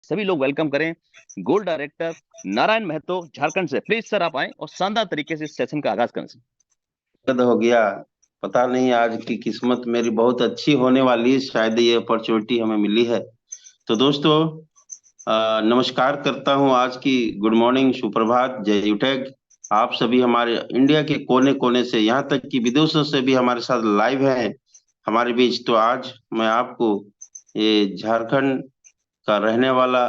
सभी लोग वेलकम करें गोल्ड डायरेक्टर नारायण महतो झारखंड से। प्लीज सर आप आए और शानदार तरीके से इस सेशन का आगाज करें सर। कद हो गया। पता नहीं आज की किस्मत मेरी बहुत अच्छी होने वाली है, शायद ये अपॉर्चुनिटी हमें मिली है। तो दोस्तों, नमस्कार करता हूं। आज की गुड मॉर्निंग, सुप्रभात, जय युटैग। आप सभी हमारे इंडिया के कोने कोने से, यहाँ तक कि विदेशों से भी हमारे साथ लाइव हैं हमारे बीच। तो आज मैं आपको ये झारखंड का रहने वाला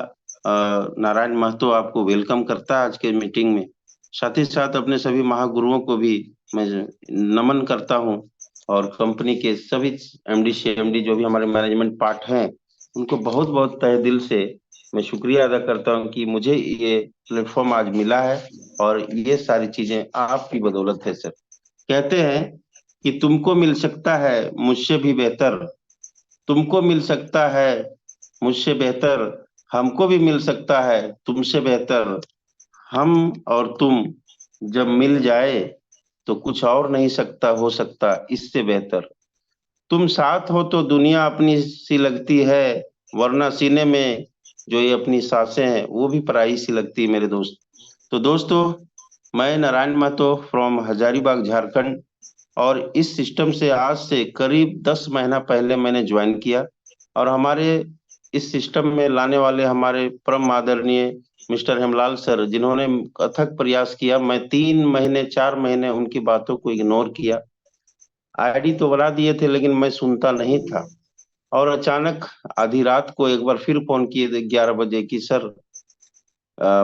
नारायण महतो आपको वेलकम करता है आज के मीटिंग में। साथ ही साथ अपने सभी महागुरुओं को भी मैं नमन करता हूं, और कंपनी के सभी एमडी सीएमडी जो भी हमारे मैनेजमेंट पार्ट हैं, उनको बहुत बहुत तहे दिल से मैं शुक्रिया अदा करता हूं कि मुझे ये प्लेटफॉर्म आज मिला है। और ये सारी चीजें आपकी बदौलत है सर। कहते हैं कि तुमको मिल सकता है मुझसे भी बेहतर, तुमको मिल सकता है मुझसे बेहतर, हमको भी मिल सकता है तुमसे बेहतर। हम और तुम जब मिल जाए तो कुछ और नहीं सकता हो सकता इससे बेहतर। तुम साथ हो तो दुनिया अपनी सी लगती है, वरना सीने में जो ये अपनी सांसें हैं वो भी पराई सी लगती है मेरे दोस्त। तो दोस्तों, मैं नारायण महतो फ्रॉम हजारीबाग झारखंड, और इस सिस्टम से आज से करीब 10 महीना पहले मैंने ज्वाइन किया। और हमारे इस सिस्टम में लाने वाले हमारे परम आदरणीय मिस्टर हेमलाल सर, जिन्होंने अथक प्रयास किया। मैं 3 महीने 4 महीने उनकी बातों को इग्नोर किया। आईडी तो बना दिए थे लेकिन मैं सुनता नहीं था। और अचानक आधी रात को एक बार फिर फोन किए 11 बजे कि सर,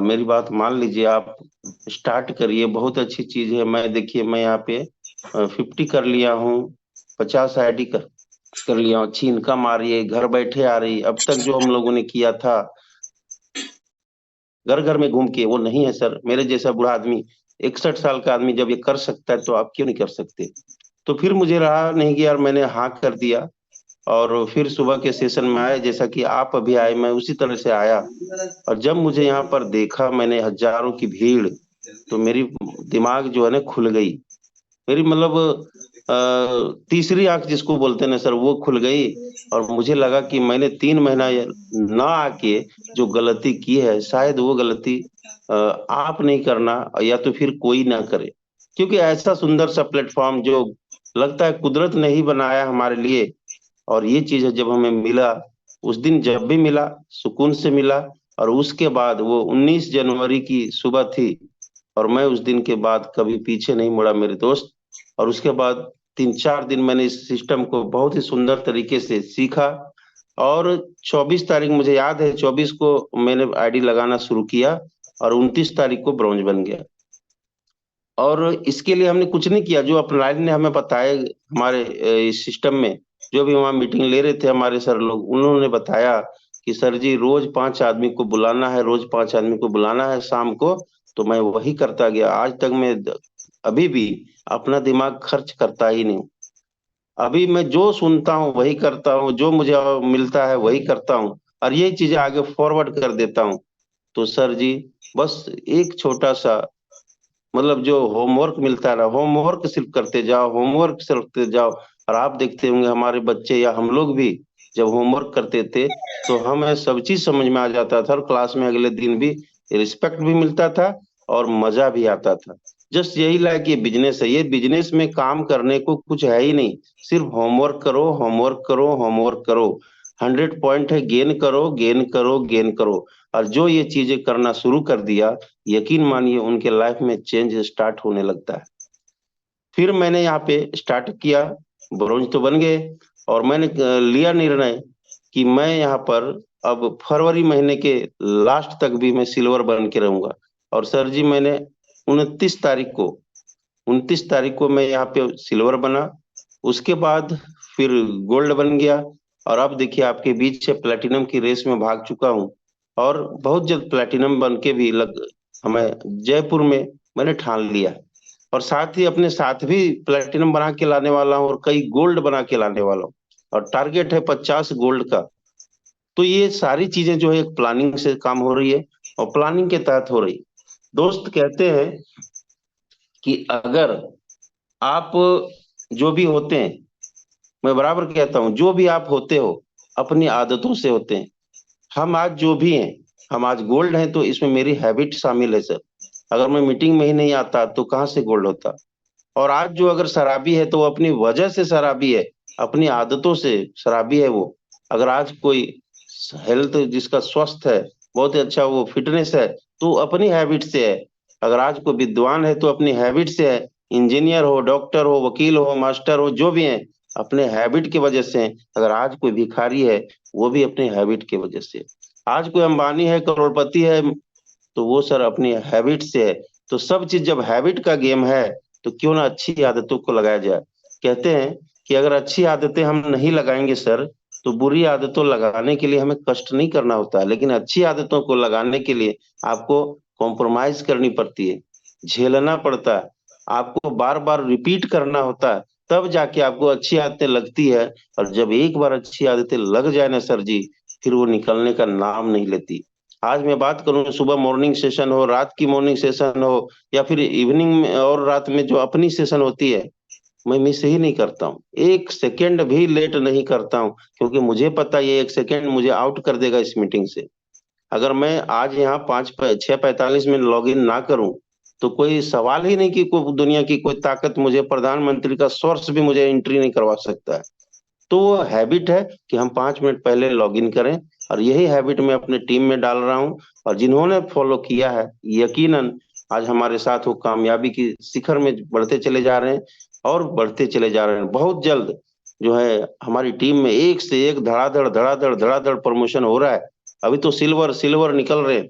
मेरी बात मान लीजिए, आप स्टार्ट करिए, बहुत अच्छी चीज है। मैं देखिए, मैं यहाँ पे 50 कर लिया हूँ, 50 आईडी कर लिया हूँ, अच्छी इनकम आ रही है, घर बैठे आ रही। अब तक जो हम लोगों ने किया था घर घर में घूम के, वो नहीं है सर। मेरे जैसा बूढ़ा आदमी, 61 साल का आदमी जब ये कर सकता है तो आप क्यों नहीं कर सकते? तो फिर मुझे रहा नहीं कि यार, मैंने हाँ कर दिया। और फिर सुबह के सेशन में आए, जैसा कि आप अभी आए, मैं उसी तरह से आया। और जब मुझे यहाँ पर देखा मैंने हजारों की भीड़, तो मेरी दिमाग जो है ना खुल गई। मेरी मतलब तीसरी आंख जिसको बोलते हैं ना सर, वो खुल गई। और मुझे लगा कि मैंने 3 महीना ना आके जो गलती की है, शायद वो गलती आप नहीं करना, या तो फिर कोई ना करे। क्योंकि ऐसा सुंदर सा प्लेटफॉर्म जो लगता है कुदरत ने ही बनाया हमारे लिए। और ये चीज है, जब हमें मिला, उस दिन जब भी मिला सुकून से मिला। और उसके बाद वो 19 जनवरी की सुबह थी, और मैं उस दिन के बाद कभी पीछे नहीं मुड़ा मेरे दोस्त। और उसके बाद 3 4 दिन मैंने इस सिस्टम को बहुत ही सुंदर तरीके से सीखा। और 24 तारीख मुझे याद है, 24 को मैंने आईडी लगाना शुरू किया, और 29 तारीख को ब्रॉन्ज बन गया। और इसके लिए हमने कुछ नहीं किया, जो अपलाइन ने हमें बताया हमारे इस सिस्टम में। जो भी वहाँ मीटिंग ले रहे थे हमारे सर लोग, उन्होंने बताया कि सर जी, रोज 5 आदमी को बुलाना है, रोज 5 आदमी को बुलाना है शाम को। तो मैं वही करता गया। आज तक मैं अभी भी अपना दिमाग खर्च करता ही नहीं। अभी मैं जो सुनता हूँ वही करता हूँ, जो मुझे मिलता है वही करता हूँ, और यही चीजें आगे फॉरवर्ड कर देता हूँ। तो सर जी, बस एक छोटा सा, मतलब जो होमवर्क मिलता है ना, होमवर्क सिर्फ करते जाओ, होमवर्क सिर्फ करते जाओ। और आप देखते होंगे हमारे बच्चे या हम लोग भी जब होमवर्क करते थे, तो हमें सब चीज समझ में आ जाता था, और क्लास में अगले दिन भी रिस्पेक्ट भी मिलता था, और मजा भी आता था। जस्ट यही लाइक ये बिजनेस है, ये बिजनेस में काम करने को कुछ है ही नहीं। सिर्फ होमवर्क करो, होमवर्क करो, होमवर्क करो। 100 पॉइंट है, गेन करो, गेन करो, गेन करो। और जो ये चीजें करना शुरू कर दिया, यकीन मानिए उनके लाइफ में चेंज स्टार्ट होने लगता है। फिर मैंने यहाँ पे स्टार्ट किया, ब्रोंज तो बन गए। और मैंने लिया निर्णय कि मैं यहाँ पर अब फरवरी महीने के लास्ट तक भी मैं सिल्वर बन के रहूंगा। और सर जी, मैंने 29 तारीख को 29 तारीख को मैं यहाँ पे सिल्वर बना। उसके बाद फिर गोल्ड बन गया। और अब देखिए, आपके बीच से प्लेटिनम की रेस में भाग चुका हूँ। और बहुत जल्द प्लेटिनम बन के भी हमें जयपुर में मैंने ठान लिया। और साथ ही अपने साथ भी प्लेटिनम बना के लाने वाला हूँ, और कई गोल्ड बना के लाने वाला हूँ। और टारगेट है 50 गोल्ड का। तो ये सारी चीजें जो है एक प्लानिंग से काम हो रही है, और प्लानिंग के तहत हो रही है। दोस्त कहते हैं कि अगर आप जो भी होते हैं, मैं बराबर कहता हूँ, जो भी आप होते हो अपनी आदतों से होते हैं। हम आज जो भी हैं, हम आज गोल्ड हैं तो इसमें मेरी हैबिट शामिल है सर। अगर मैं मीटिंग में ही नहीं आता तो कहाँ से गोल्ड होता। और आज जो अगर शराबी है तो वो अपनी वजह से शराबी है, अपनी आदतों से शराबी है वो। अगर आज कोई हेल्थ जिसका स्वस्थ है, बहुत ही अच्छा वो फिटनेस है, तो अपनी हैबिट से है। अगर आज कोई विद्वान है तो अपनी हैबिट से है। इंजीनियर हो, डॉक्टर हो, वकील हो, मास्टर हो, जो भी है अपने हैबिट की वजह से है। अगर आज कोई भिखारी है, वो भी अपने हैबिट की वजह से है। आज कोई अंबानी है, करोड़पति है, तो वो सर अपनी हैबिट से है। तो सब चीज जब हैबिट का गेम है, तो क्यों ना अच्छी आदतों को लगाया जाए। कहते हैं कि अगर अच्छी आदतें हम नहीं लगाएंगे सर, तो बुरी आदतों लगाने के लिए हमें कष्ट नहीं करना होता है, लेकिन अच्छी आदतों को लगाने के लिए आपको कॉम्प्रोमाइज करनी पड़ती है, झेलना पड़ता है, आपको बार बार रिपीट करना होता है, तब जाके आपको अच्छी आदतें लगती है। और जब एक बार अच्छी आदतें लग जाए ना सर जी, फिर वो निकलने का नाम नहीं लेती। आज मैं बात करूं, सुबह मॉर्निंग सेशन हो, रात की मॉर्निंग सेशन हो, या फिर इवनिंग में और रात में जो अपनी सेशन होती है, मैं मिस ही नहीं करता हूँ। एक सेकंड भी लेट नहीं करता हूँ, क्योंकि मुझे पता है ये एक सेकंड मुझे आउट कर देगा इस मीटिंग से। अगर मैं आज यहाँ 6:45 में लॉग इन ना करूं, तो कोई सवाल ही नहीं कि कोई दुनिया की कोई ताकत मुझे, प्रधानमंत्री का सोर्स भी मुझे एंट्री नहीं करवा सकता है। तो वो हैबिट है कि हम 5 मिनट पहले लॉग इन करें। और यही हैबिट मैं अपने टीम में डाल रहा हूँ। और जिन्होंने फॉलो किया है, यकीनन आज हमारे साथ वो कामयाबी की शिखर में बढ़ते चले जा रहे हैं, और बढ़ते चले जा रहे हैं। बहुत जल्द जो है हमारी टीम में एक से एक धड़ाधड़ धड़ाधड़ धड़ाधड़ प्रमोशन हो रहा है। अभी तो सिल्वर सिल्वर निकल रहे हैं।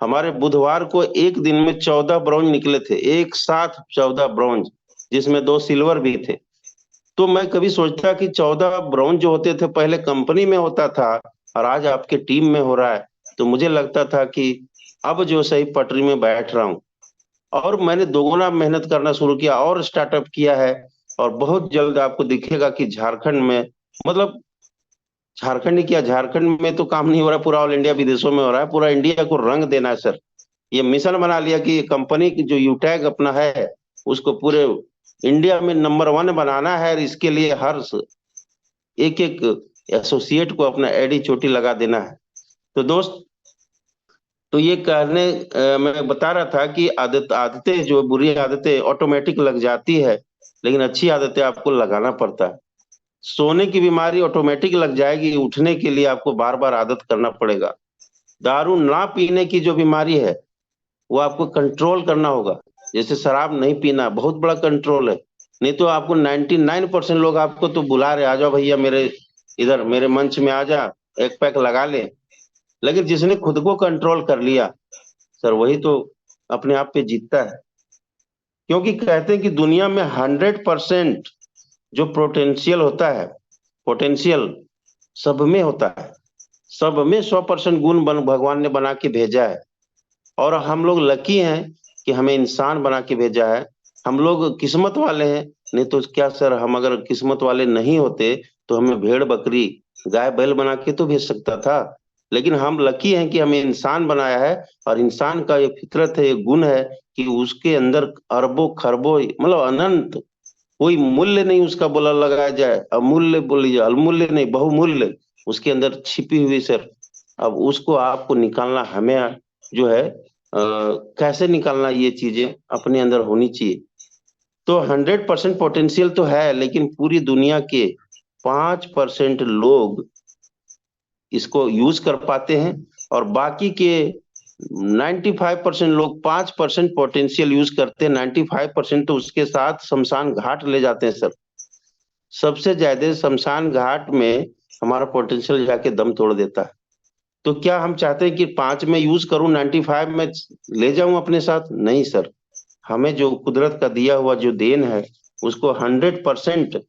हमारे बुधवार को एक दिन में 14 ब्रॉन्ज निकले थे, एक साथ 14 ब्रॉन्ज, जिसमें 2 सिल्वर भी थे। तो मैं कभी सोचता कि 14 ब्रॉन्ज जो होते थे पहले कंपनी में होता था, और आज आपके टीम में हो रहा है, तो मुझे लगता था कि अब जो सही पटरी में बैठ रहा हूँ। और मैंने दोगुना मेहनत करना शुरू किया और स्टार्टअप किया है। और बहुत जल्द आपको दिखेगा कि झारखंड में, मतलब झारखंड ही क्या, झारखंड में तो काम नहीं हो रहा, पूरा ऑल इंडिया विदेशों में हो रहा है। पूरा इंडिया को रंग देना है सर। ये मिशन बना लिया कि कंपनी की जो यूटैग अपना है, उसको पूरे इंडिया में नंबर 1 बनाना है। और इसके लिए हर एक एक एसोसिएट को अपना एडी चोटी लगा देना है। तो दोस्त, तो ये कहने मैं बता रहा था कि आदतें, जो बुरी आदतें ऑटोमेटिक लग जाती है, लेकिन अच्छी आदतें आपको लगाना पड़ता है। सोने की बीमारी ऑटोमेटिक लग जाएगी, उठने के लिए आपको बार बार आदत करना पड़ेगा। दारू ना पीने की जो बीमारी है, वो आपको कंट्रोल करना होगा। जैसे शराब नहीं पीना बहुत बड़ा कंट्रोल है। नहीं तो आपको 99% लोग आपको तो बुला रहे, आ जाओ भैया मेरे इधर, मेरे मंच में आ जा, एक पैक लगा ले। लेकिन जिसने खुद को कंट्रोल कर लिया सर, वही तो अपने आप पे जीतता है। क्योंकि कहते हैं कि दुनिया में 100% जो पोटेंशियल होता है, पोटेंशियल सब में होता है। सब में 100% गुण भगवान ने बना के भेजा है। और हम लोग लकी हैं कि हमें इंसान बना के भेजा है। हम लोग किस्मत वाले हैं। नहीं तो क्या सर, हम अगर किस्मत वाले नहीं होते तो हमें भेड़ बकरी गाय बैल बना के तो भेज सकता था। लेकिन हम लकी हैं कि हमें इंसान बनाया है। और इंसान का ये फितरत है, ये गुण है कि उसके अंदर अरबों खरबों, मतलब अनंत, कोई मूल्य नहीं उसका बोला लगाया जाए, अमूल्य बोली जाए, अमूल्य नहीं, बहुमूल्य उसके अंदर छिपी हुई सर। अब उसको आपको निकालना, हमें जो है कैसे निकालना, ये चीजें अपने अंदर होनी चाहिए। तो 100% पोटेंशियल तो है, लेकिन पूरी दुनिया के 5% लोग इसको यूज कर पाते हैं। और बाकी के 95% लोग 5% पोटेंशियल यूज करते हैं, 95% तो उसके साथ शमशान घाट ले जाते हैं सर। सबसे ज्यादा शमशान घाट में हमारा पोटेंशियल जाके दम तोड़ देता है। तो क्या हम चाहते हैं कि 5 में यूज करूं, 95 में ले जाऊं अपने साथ? नहीं सर। हमें जो कुदरत का दिया हुआ जो देन है, उसको 100%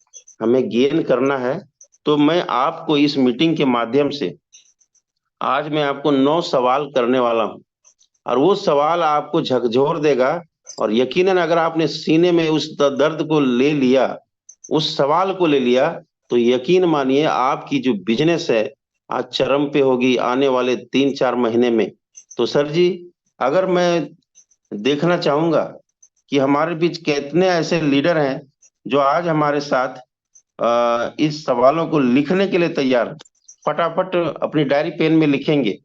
हमें गेन करना है। तो मैं आपको इस मीटिंग के माध्यम से, आज मैं आपको 9 सवाल करने वाला हूं। और वो सवाल आपको झकझोर देगा। और यकीनन अगर आपने सीने में उस दर्द को ले लिया, उस सवाल को ले लिया, तो यकीन मानिए आपकी जो बिजनेस है आज चरम पे होगी आने वाले 3-4 महीने में। तो सर जी, अगर मैं देखना चाहूंगा कि हमारे बीच कितने ऐसे लीडर हैं जो आज हमारे साथ इस सवालों को लिखने के लिए तैयार, फटाफट अपनी डायरी पेन में लिखेंगे।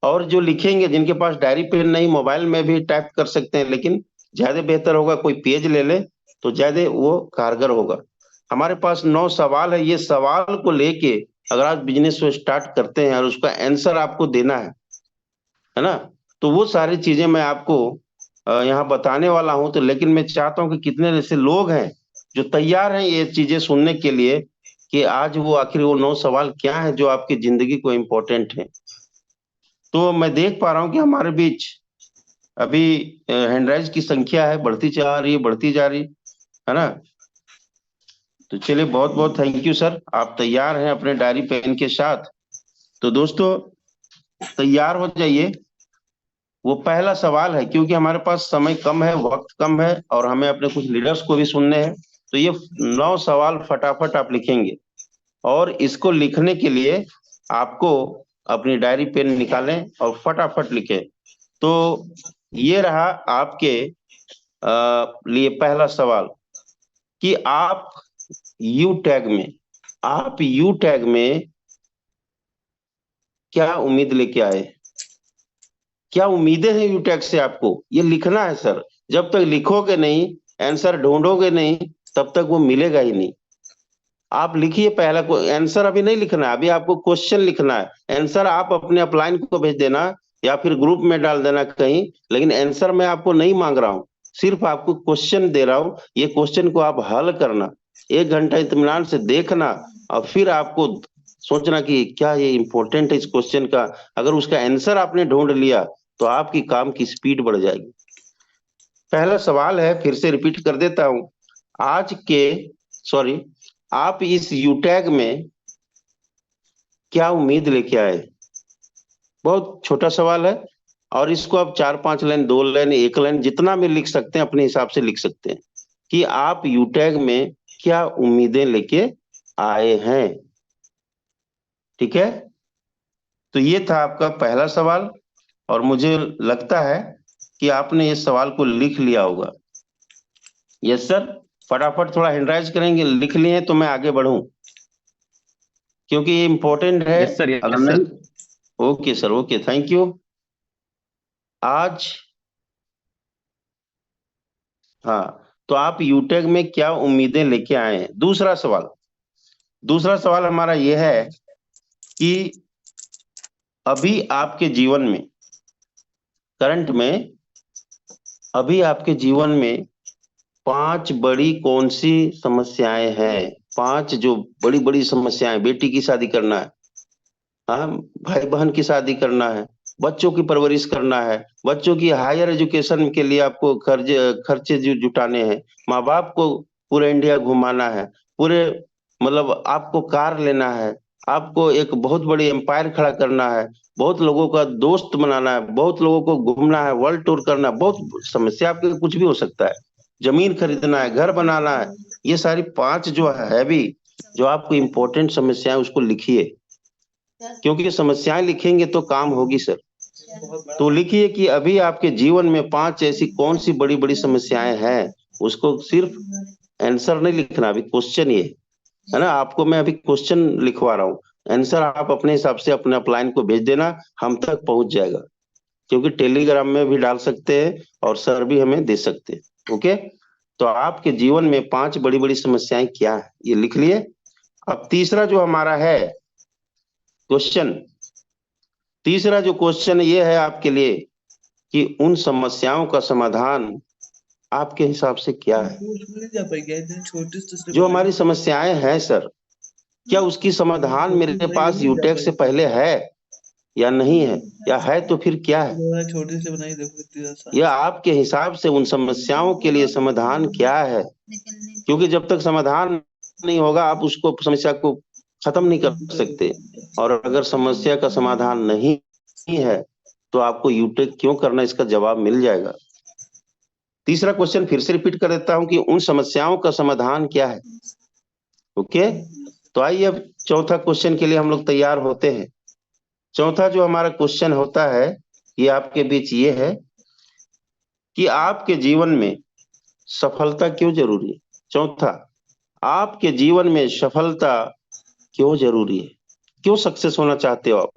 और जो लिखेंगे, जिनके पास डायरी पेन नहीं, मोबाइल में भी टाइप कर सकते हैं, लेकिन ज्यादा बेहतर होगा कोई पेज ले ले तो ज्यादा वो कारगर होगा। हमारे पास 9 सवाल है। ये सवाल को लेके अगर आप बिजनेस को स्टार्ट करते हैं और उसका आंसर आपको देना है ना, तो वो सारी चीजें मैं आपको यहाँ बताने वाला हूँ। तो लेकिन मैं चाहता हूँ कि कितने ऐसे लोग हैं जो तैयार हैं ये चीजें सुनने के लिए, कि आज वो आखिर वो 9 सवाल क्या है जो आपकी जिंदगी को इम्पोर्टेंट है। तो मैं देख पा रहा हूँ कि हमारे बीच अभी हैंडराइज की संख्या है, बढ़ती जा रही है, बढ़ती जा रही है ना। तो चलिए, बहुत बहुत थैंक यू सर, आप तैयार हैं अपने डायरी पेन के साथ। तो दोस्तों तैयार हो जाइए। वो पहला सवाल है, क्योंकि हमारे पास समय कम है, वक्त कम है, और हमें अपने कुछ लीडर्स को भी सुनने हैं। तो ये 9 सवाल फटाफट आप लिखेंगे, और इसको लिखने के लिए आपको अपनी डायरी पेन निकालें और फटाफट लिखें। तो ये रहा आपके लिए पहला सवाल, कि आप यू टैग में क्या उम्मीद लेके आए, क्या उम्मीदें हैं यू टैग से, आपको ये लिखना है सर। जब तक लिखोगे नहीं, आंसर ढूंढोगे नहीं, तब तक वो मिलेगा ही नहीं। आप लिखिए पहला को आंसर, अभी नहीं लिखना है, अभी आपको क्वेश्चन लिखना है। आंसर आप अपने अपलाइन को भेज देना या फिर ग्रुप में डाल देना कहीं, लेकिन आंसर मैं आपको नहीं मांग रहा हूँ, सिर्फ आपको क्वेश्चन दे रहा हूँ। ये क्वेश्चन को आप हल करना, 1 घंटा इत्मीनान से देखना, और फिर आपको सोचना कि क्या ये इंपॉर्टेंट है इस क्वेश्चन का। अगर उसका आंसर आपने ढूंढ लिया तो आपकी काम की स्पीड बढ़ जाएगी। पहला सवाल है, फिर से रिपीट कर देता हूं। आज के सॉरी आप इस यूटैग में क्या उम्मीद लेके आए। बहुत छोटा सवाल है, और इसको आप 4-5 लाइन, 2 लाइन, 1 लाइन, जितना भी लिख सकते हैं अपने हिसाब से लिख सकते हैं, कि आप यूटैग में क्या उम्मीदें लेके आए हैं। ठीक है, तो ये था आपका पहला सवाल, और मुझे लगता है कि आपने ये सवाल को लिख लिया होगा। यस सर, फटाफट थोड़ा हैंडराइज करेंगे, लिख लिए तो मैं आगे बढ़ूं, क्योंकि ये इंपॉर्टेंट है। यस सर, अगर यस सर। नहीं, okay sir, okay, thank you. आज, हाँ, तो आप यूटेक में क्या उम्मीदें लेके आए हैं। दूसरा सवाल हमारा ये है कि अभी आपके जीवन में, करंट में, अभी आपके जीवन में 5 बड़ी कौन सी समस्याएं हैं। 5 जो बड़ी बड़ी समस्याएं, बेटी की शादी करना है, हाँ, भाई बहन की शादी करना है, बच्चों की परवरिश करना है, बच्चों की हायर एजुकेशन के लिए आपको खर्चे जुटाने हैं, माँ बाप को पूरे इंडिया घुमाना है, पूरे मतलब आपको कार लेना है, आपको एक बहुत बड़ी एम्पायर खड़ा करना है, बहुत लोगों का दोस्त बनाना है, बहुत लोगों को घूमना है, वर्ल्ड टूर करना है। बहुत समस्या आपके कुछ भी हो सकता है, जमीन खरीदना है, घर बनाना है। ये सारी 5 जो है भी, जो आपको इम्पोर्टेंट समस्याएं, उसको लिखिए, क्योंकि समस्याएं लिखेंगे तो काम होगी सर। तो लिखिए कि अभी आपके जीवन में 5 ऐसी कौन सी बड़ी बड़ी समस्याएं हैं। उसको सिर्फ आंसर नहीं लिखना, अभी क्वेश्चन ये है ना, आपको मैं अभी क्वेश्चन लिखवा रहा हूँ। आंसर आप अपने हिसाब से अपने अपलाइन को भेज देना, हम तक पहुंच जाएगा, क्योंकि टेलीग्राम में भी डाल सकते हैं और सर भी हमें दे सकते हैं। ओके, तो आपके जीवन में 5 बड़ी बड़ी समस्याएं क्या है, ये लिख लिए। अब तीसरा जो हमारा है क्वेश्चन, तीसरा जो क्वेश्चन ये है आपके लिए, कि उन समस्याओं का समाधान आपके हिसाब से क्या है। जो हमारी समस्याएं हैं सर, क्या उसकी समाधान मेरे पास यूटेक से पहले है या नहीं है, या है तो फिर क्या है। छोटे से बनाई देखो, या आपके हिसाब से उन समस्याओं के लिए समाधान क्या है। क्योंकि जब तक समाधान नहीं होगा, आप उसको समस्या को खत्म नहीं कर सकते, और अगर समस्या का समाधान नहीं है तो आपको यूटेक क्यों करना, इसका जवाब मिल जाएगा। तीसरा क्वेश्चन फिर से रिपीट कर देता हूं, कि उन समस्याओं का समाधान क्या है। ओके, तो आइए अब चौथा क्वेश्चन के लिए हम लोग तैयार होते हैं। चौथा जो हमारा क्वेश्चन होता है, ये आपके बीच ये है, कि आपके जीवन में सफलता क्यों जरूरी है। चौथा, आपके जीवन में सफलता क्यों जरूरी है। क्यों सक्सेस होना चाहते हो आप,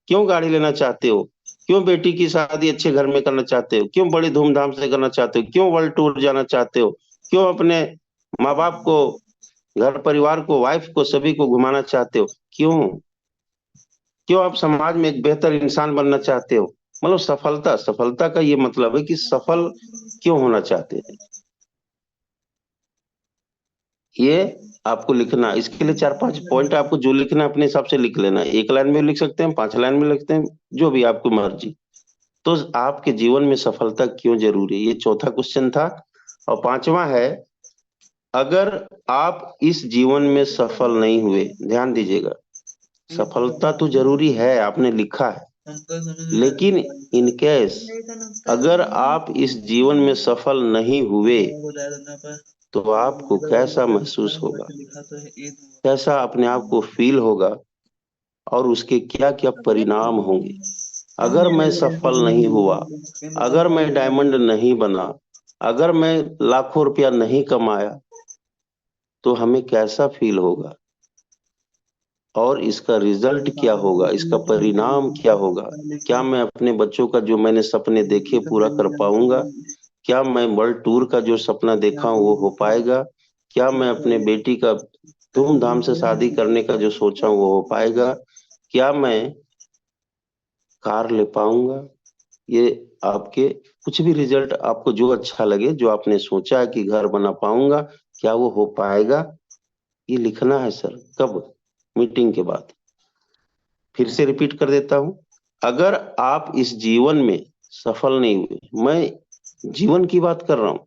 क्यों गाड़ी लेना चाहते हो, क्यों बेटी की शादी अच्छे घर में करना चाहते हो? क्यों बड़ी धूमधाम से करना चाहते हो? क्यों वर्ल्ड टूर जाना चाहते हो? क्यों अपने माँ बाप को, घर परिवार को, वाइफ को, सभी को घुमाना चाहते हो? क्यों? क्यों आप समाज में एक बेहतर इंसान बनना चाहते हो? मतलब सफलता, सफलता का ये मतलब है कि सफल क्यों होना चाहते हैं, ये आपको लिखना। इसके लिए 4-5 पॉइंट आपको जो लिखना है अपने हिसाब से लिख लेना। 1 लाइन में लिख सकते हैं, 5 लाइन में लिखते हैं, जो भी आपको मर्जी। तो आपके जीवन में सफलता क्यों जरूरी है, ये चौथा क्वेश्चन था। और पांचवा है, अगर आप इस जीवन में सफल नहीं हुए, ध्यान दीजिएगा, सफलता तो जरूरी है, आपने लिखा है, लेकिन इन केस अगर आप इस जीवन में सफल नहीं हुए तो आपको कैसा महसूस होगा, कैसा अपने आप को फील होगा, और उसके क्या क्या परिणाम होंगे। अगर मैं सफल नहीं हुआ, अगर मैं डायमंड नहीं बना, अगर मैं लाखों रुपया नहीं कमाया, तो हमें कैसा फील होगा, और इसका रिजल्ट क्या होगा, इसका परिणाम क्या होगा। क्या मैं अपने बच्चों का जो मैंने सपने देखे पूरा कर पाऊंगा? क्या मैं वर्ल्ड टूर का जो सपना देखा हूं वो हो पाएगा? क्या मैं अपने बेटी का धूमधाम से शादी करने का जो सोचा हूं वो हो पाएगा? क्या मैं कार ले पाऊंगा? ये आपके कुछ भी रिजल्ट आपको जो अच्छा लगे, जो आपने सोचा है कि घर बना पाऊंगा, क्या वो हो पाएगा, ये लिखना है सर। कब? मीटिंग के बाद। फिर से रिपीट कर देता हूं, अगर आप इस जीवन में सफल नहीं हुए, मैं जीवन की बात कर रहा हूं,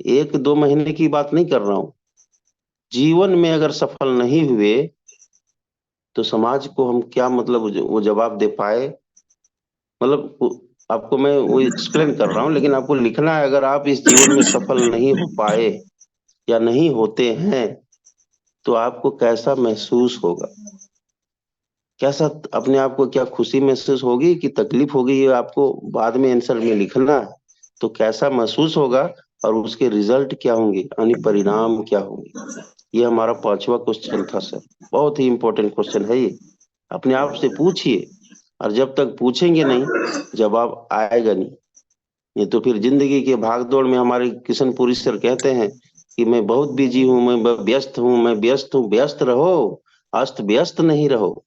1-2 महीने की बात नहीं कर रहा हूं, जीवन में अगर सफल नहीं हुए तो समाज को हम क्या मतलब वो जवाब दे पाए? मतलब आपको मैं वो एक्सप्लेन कर रहा हूँ, लेकिन आपको लिखना है, अगर आप इस जीवन में सफल नहीं हो पाए या नहीं होते हैं तो आपको कैसा महसूस होगा, कैसा अपने आप को, क्या खुशी महसूस होगी कि तकलीफ होगी, ये आपको बाद में आंसर में लिखना है। तो कैसा महसूस होगा और उसके रिजल्ट क्या होंगे, यानी परिणाम क्या होंगे। ये हमारा पांचवा क्वेश्चन था सर, बहुत ही इंपॉर्टेंट क्वेश्चन है ये। अपने आप से पूछिए, और जब तक पूछेंगे नहीं जवाब आएगा नहीं। नहीं तो फिर जिंदगी के भागदौड़ में हमारे किशनपुरी सर कहते हैं कि मैं बहुत बिजी हूँ, मैं व्यस्त हूँ, मैं व्यस्त हूँ। व्यस्त रहो, अस्त व्यस्त नहीं रहो।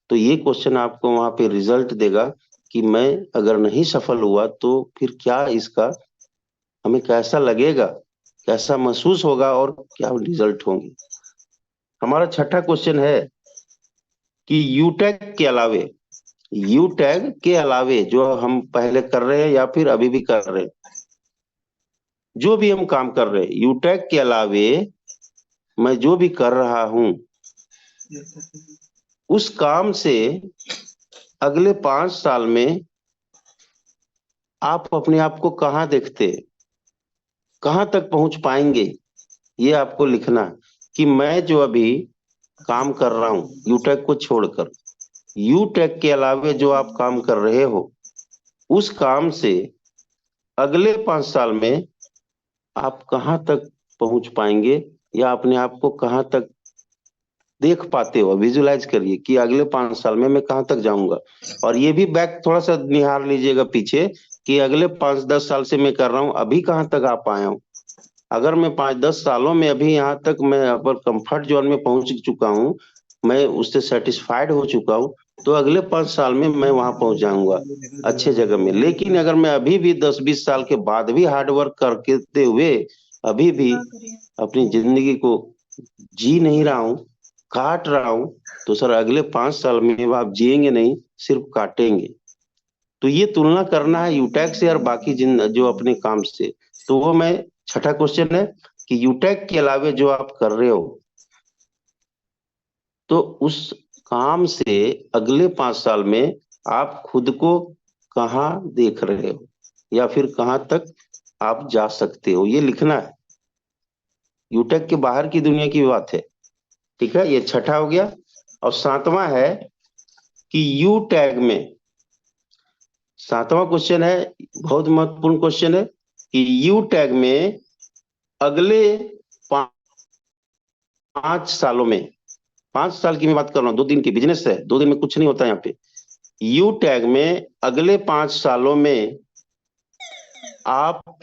तो ये क्वेश्चन आपको वहां पे रिजल्ट देगा कि मैं अगर नहीं सफल हुआ तो फिर क्या इसका हमें कैसा लगेगा, कैसा महसूस होगा, और क्या रिजल्ट होंगे। हमारा छठा क्वेश्चन है कि यू टैग के अलावे जो हम पहले कर रहे हैं या फिर अभी भी कर रहे हैं, जो भी हम काम कर रहे हैं, यू टैग के अलावे मैं जो भी कर रहा हूं, उस काम से अगले 5 साल में आप अपने आप को कहाँ देखते, कहाँ तक पहुंच पाएंगे, ये आपको लिखना है। कि मैं जो अभी काम कर रहा हूं यूटेक को छोड़कर, यूटेक के अलावे जो आप काम कर रहे हो, उस काम से अगले 5 साल में आप कहाँ तक पहुंच पाएंगे, या अपने आप को कहाँ तक देख पाते हो। विजुलाइज करिए कि अगले 5 साल में मैं कहाँ तक जाऊंगा। और ये भी बैक थोड़ा सा निहार लीजिएगा पीछे, कि अगले 5-10 साल से मैं कर रहा हूँ, अभी कहाँ तक आ पाया हूँ। अगर मैं 5-10 सालों में अभी यहाँ तक मैं अपने कंफर्ट जोन में पहुंच चुका हूँ, मैं उससे सेटिस्फाइड हो चुका हूँ, तो अगले 5 साल में मैं वहां पहुंच जाऊंगा अच्छे जगह में। लेकिन अगर मैं अभी भी 10-20 साल के बाद भी हार्डवर्क करते हुए अभी भी अपनी जिंदगी को जी नहीं रहा हूँ, काट रहा हूँ, तो सर अगले 5 साल में आप जिएंगे नहीं, सिर्फ काटेंगे। तो ये तुलना करना है यूटैक से और बाकी जिन जो अपने काम से। तो वो मैं, छठा क्वेश्चन है कि यूटैक के अलावे जो आप कर रहे हो, तो उस काम से अगले 5 साल में आप खुद को कहाँ देख रहे हो, या फिर कहाँ तक आप जा सकते हो, ये लिखना है। यूटेक के बाहर की दुनिया की बात है, ठीक है। ये छठा हो गया। और सातवां है कि यू टैग में, सातवां क्वेश्चन है, बहुत महत्वपूर्ण क्वेश्चन है, कि यू टैग में अगले 5 सालों में, 5 साल की मैं बात कर रहा हूँ, 2 दिन की बिजनेस है, 2 दिन में कुछ नहीं होता यहाँ पे। यू टैग में अगले 5 सालों में आप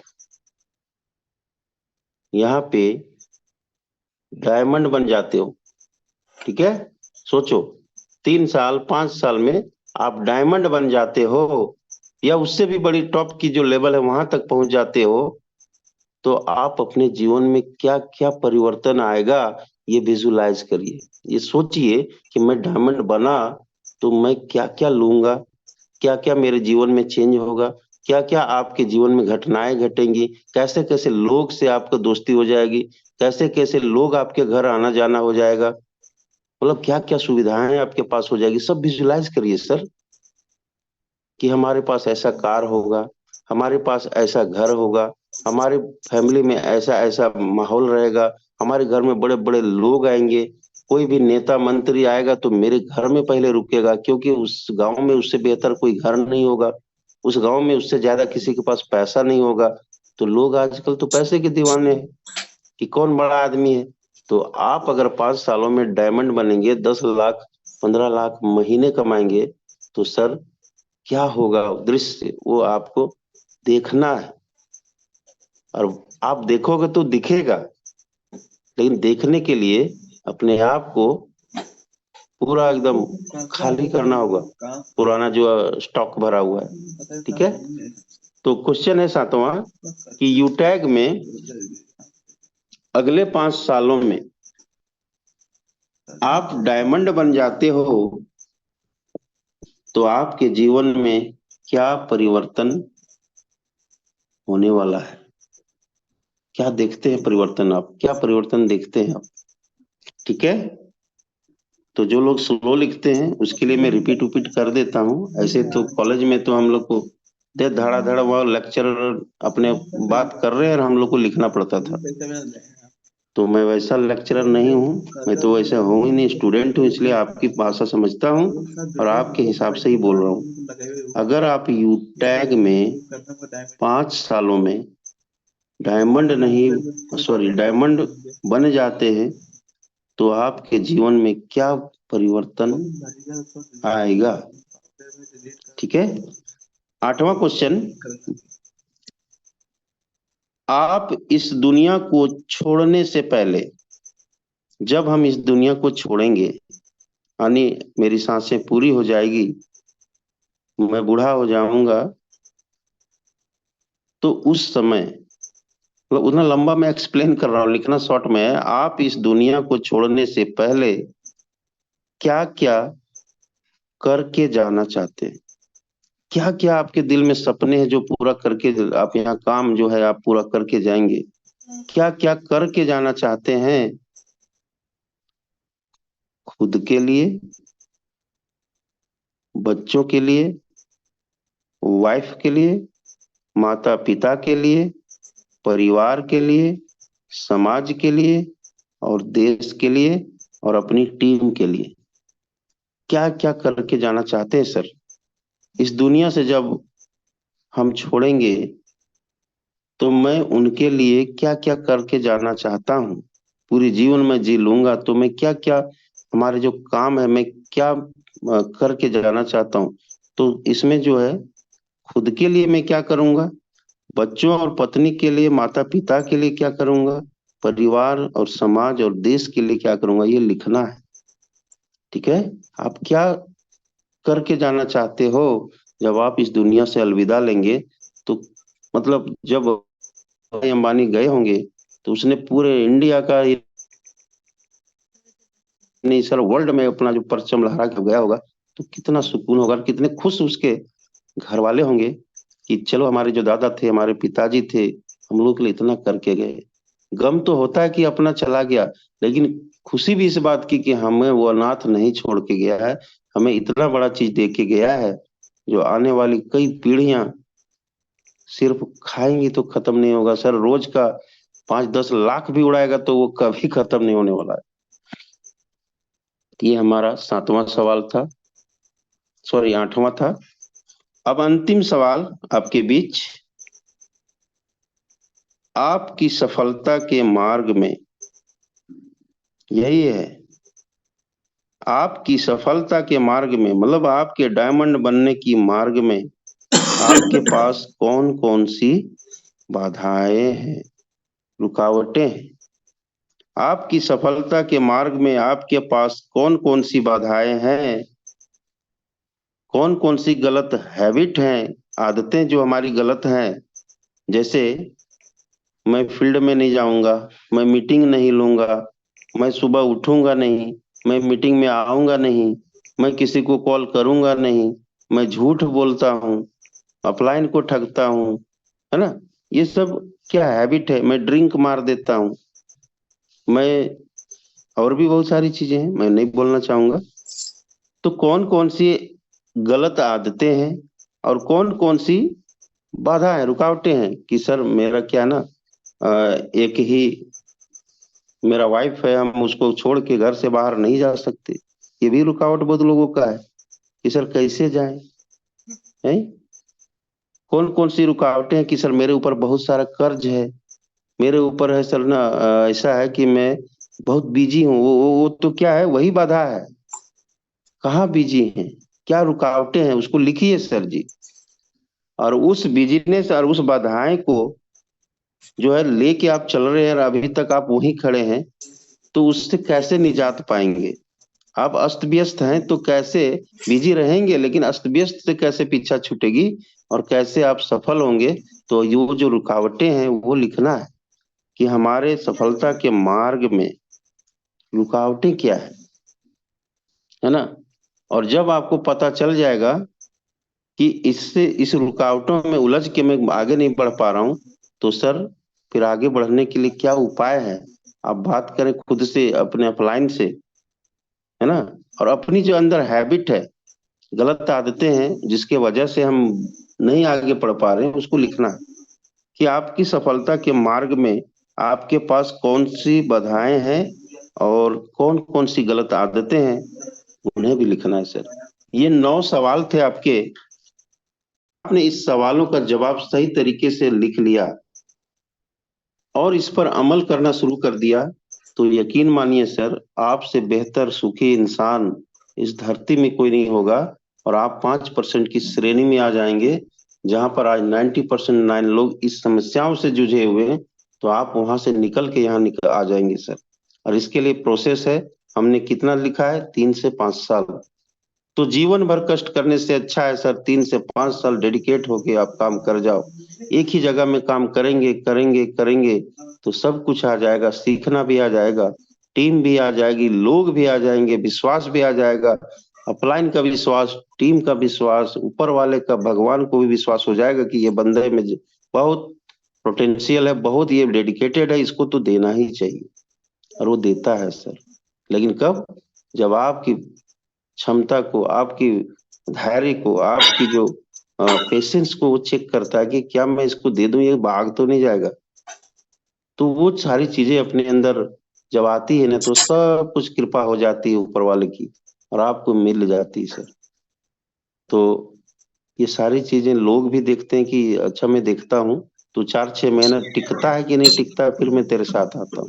यहाँ पे डायमंड बन जाते हो। ठीक है, सोचो, 3 साल 5 साल में आप डायमंड बन जाते हो, या उससे भी बड़ी टॉप की जो लेवल है वहां तक पहुंच जाते हो, तो आप अपने जीवन में क्या क्या परिवर्तन आएगा, ये विजुलाइज करिए। ये सोचिए कि मैं डायमंड बना तो मैं क्या क्या लूंगा, क्या क्या मेरे जीवन में चेंज होगा, क्या क्या आपके जीवन में घटनाएं घटेंगी, कैसे कैसे लोग से आपको दोस्ती हो जाएगी, कैसे कैसे लोग आपके घर आना जाना हो जाएगा, मतलब क्या क्या सुविधाएं आपके पास हो जाएगी, सब विजुलाइज करिए सर। कि हमारे पास ऐसा कार होगा, हमारे पास ऐसा घर होगा, हमारे फैमिली में ऐसा ऐसा माहौल रहेगा, हमारे घर में बड़े बड़े लोग आएंगे, कोई भी नेता मंत्री आएगा तो मेरे घर में पहले रुकेगा, क्योंकि उस गांव में उससे बेहतर कोई घर नहीं होगा, उस गांव में उससे ज्यादा किसी के पास पैसा नहीं होगा। तो लोग आजकल तो पैसे के दीवाने हैं कि कौन बड़ा आदमी है। तो आप अगर 5 सालों में डायमंड बनेंगे, 10 लाख 15 लाख महीने कमाएंगे, तो सर क्या होगा दृश्य, वो आपको देखना है। और आप देखोगे तो दिखेगा, लेकिन देखने के लिए अपने आप को पूरा एकदम खाली करना होगा, पुराना जो स्टॉक भरा हुआ है। ठीक है, तो क्वेश्चन है 7वां कि यूटैग में अगले 5 सालों में आप डायमंड बन जाते हो, तो आपके जीवन में क्या परिवर्तन होने वाला है, क्या देखते हैं परिवर्तन, आप क्या परिवर्तन देखते हैं आप। ठीक है, तो जो लोग स्लो लिखते हैं उसके लिए मैं रिपीट उपीट कर देता हूँ। ऐसे तो कॉलेज में तो हम लोग को दे धड़ा वह लेक्चरर अपने बात कर रहे हैं और हम लोग को लिखना पड़ता था। तो मैं वैसा लेक्चरर नहीं हूँ, मैं तो वैसे हूँ ही नहीं, स्टूडेंट हूँ, इसलिए आपकी भाषा समझता हूँ और आपके हिसाब से ही बोल रहा हूँ। अगर आप यूटैग में 5 सालों में डायमंड नहीं, सॉरी, डायमंड बन जाते हैं, तो आपके जीवन में क्या परिवर्तन आएगा। ठीक है, 8वां क्वेश्चन, आप इस दुनिया को छोड़ने से पहले, जब हम इस दुनिया को छोड़ेंगे, यानी मेरी सांसें पूरी हो जाएगी, मैं बूढ़ा हो जाऊंगा, तो उस समय, मतलब उतना लंबा मैं एक्सप्लेन कर रहा हूँ, लिखना शॉर्ट में है। आप इस दुनिया को छोड़ने से पहले क्या क्या करके जाना चाहते हैं, क्या क्या आपके दिल में सपने हैं जो पूरा करके आप यहाँ काम जो है आप पूरा करके जाएंगे, क्या क्या करके जाना चाहते हैं, खुद के लिए, बच्चों के लिए, वाइफ के लिए, माता पिता के लिए, परिवार के लिए, समाज के लिए और देश के लिए और अपनी टीम के लिए, क्या क्या करके जाना चाहते हैं सर। इस दुनिया से जब हम छोड़ेंगे तो मैं उनके लिए क्या क्या करके जाना चाहता हूँ, पूरी जीवन में जी लूंगा तो मैं क्या क्या, हमारे जो काम है मैं क्या करके जाना चाहता हूँ। तो इसमें जो है, खुद के लिए मैं क्या करूंगा, बच्चों और पत्नी के लिए, माता पिता के लिए क्या करूंगा, परिवार और समाज और देश के लिए क्या करूंगा, ये लिखना है। ठीक है, आप क्या करके जाना चाहते हो जब आप इस दुनिया से अलविदा लेंगे। तो मतलब जब अंबानी गए होंगे तो उसने पूरे इंडिया का, नहीं सर, वर्ल्ड में अपना जो परचम लहरा के गया होगा, तो कितना सुकून होगा, कितने खुश उसके घर वाले होंगे कि चलो हमारे जो दादा थे, हमारे पिताजी थे, हम लोग के लिए इतना करके गए। गम तो होता है कि अपना चला गया, लेकिन खुशी भी इस बात की कि हमें वो अनाथ नहीं छोड़ के गया है, हमें इतना बड़ा चीज दे के गया है, जो आने वाली कई पीढ़ियां सिर्फ खाएंगी तो खत्म नहीं होगा सर। रोज का 5-10 लाख भी उड़ाएगा तो वो कभी खत्म नहीं होने वाला है। ये हमारा 7वां सवाल था, सॉरी 8वां था। अब अंतिम सवाल आपके बीच, आपकी सफलता के मार्ग में यही है, आपकी सफलता के मार्ग में, मतलब आपके डायमंड बनने की मार्ग में आपके पास कौन कौन सी बाधाएं हैं, रुकावटें हैं? आपकी सफलता के मार्ग में आपके पास कौन कौन सी बाधाएं हैं, कौन कौन सी गलत हैबिट हैं, आदतें जो हमारी गलत हैं। जैसे मैं फील्ड में नहीं जाऊंगा, मैं मीटिंग नहीं लूंगा, मैं सुबह उठूंगा नहीं, मैं मीटिंग में आऊंगा नहीं, मैं किसी को कॉल करूंगा नहीं, मैं झूठ बोलता हूँ, अपलाइन को ठगता हूँ, है ना। ये सब क्या हैबिट है। मैं ड्रिंक मार देता हूँ, मैं, और भी बहुत सारी चीजें हैं, मैं नहीं बोलना चाहूंगा। तो कौन कौन सी गलत आदतें हैं और कौन कौन सी बाधा है, रुकावटें हैं कि सर मेरा क्या ना, एक ही मेरा वाइफ है, हम उसको छोड़ के घर से बाहर नहीं जा सकते। ये भी रुकावट बहुत लोगों का है कि सर कैसे जाएं, हैं। कौन कौन सी रुकावटें हैं कि सर मेरे ऊपर बहुत सारा कर्ज है, मेरे ऊपर है सर ना, ऐसा है कि मैं बहुत बिजी हूँ। वो तो क्या है, वही बाधा है। कहाँ बिजी हैं, क्या रुकावटें हैं, उसको लिखिए सर जी। और उस बिजीनेस और उस बाधाएं को जो है लेके आप चल रहे हैं और अभी तक आप वहीं खड़े हैं, तो उससे कैसे निजात पाएंगे? आप अस्त व्यस्त हैं तो कैसे, बिजी रहेंगे लेकिन अस्त व्यस्त से कैसे पीछा छूटेगी और कैसे आप सफल होंगे? तो ये जो रुकावटें हैं वो लिखना है कि हमारे सफलता के मार्ग में रुकावटें क्या है ना। और जब आपको पता चल जाएगा कि इससे, इस रुकावटों में उलझ के मैं आगे नहीं बढ़ पा रहा हूँ, तो सर फिर आगे बढ़ने के लिए क्या उपाय है? आप बात करें खुद से, अपने अपलाइन से, है ना। और अपनी जो अंदर हैबिट है, गलत आदतें हैं जिसके वजह से हम नहीं आगे बढ़ पा रहे हैं, उसको लिखना है कि आपकी सफलता के मार्ग में आपके पास कौन सी बाधाएं हैं और कौन कौन सी गलत आदतें हैं, उन्हें भी लिखना है सर। ये 9 सवाल थे आपके। आपने इस सवालों का जवाब सही तरीके से लिख लिया और इस पर अमल करना शुरू कर दिया, तो यकीन मानिए सर, आपसे बेहतर सुखी इंसान इस धरती में कोई नहीं होगा। और आप 5% की श्रेणी में आ जाएंगे, जहां पर आज 90% 9 लोग इस समस्याओं से जूझे हुए हैं। तो आप वहां से निकल के यहाँ निकल आ जाएंगे सर। और इसके लिए प्रोसेस है। हमने कितना लिखा है, 3 से 5 साल। तो जीवन भर कष्ट करने से अच्छा है सर, 3 से 5 साल डेडिकेट होके आप काम कर जाओ। एक ही जगह में काम करेंगे करेंगे करेंगे तो सब कुछ आ जाएगा, सीखना भी आ जाएगा, टीम भी आ जाएगी, लोग भी आ जाएंगे, विश्वास भी आ जाएगा। अपलाइन का विश्वास, टीम का विश्वास, ऊपर वाले का, भगवान को भी विश्वास हो जाएगा कि ये बंदे में बहुत पोटेंशियल है, बहुत ये डेडिकेटेड है, इसको तो देना ही चाहिए। और वो देता है सर। लेकिन कब? जब आपकी क्षमता को, आपकी धैर्य को, आपकी जो पेशेंस को वो चेक करता है कि क्या मैं इसको दे दूं, ये भाग तो नहीं जाएगा। तो वो सारी चीजें अपने अंदर जब आती है ना, तो सब कुछ कृपा हो जाती है ऊपर वाले की और आपको मिल जाती है सर। तो ये सारी चीजें लोग भी देखते हैं कि अच्छा मैं देखता हूँ तो 4-6 महीना टिकता है कि नहीं टिकता है, फिर मैं तेरे साथ आता हूँ,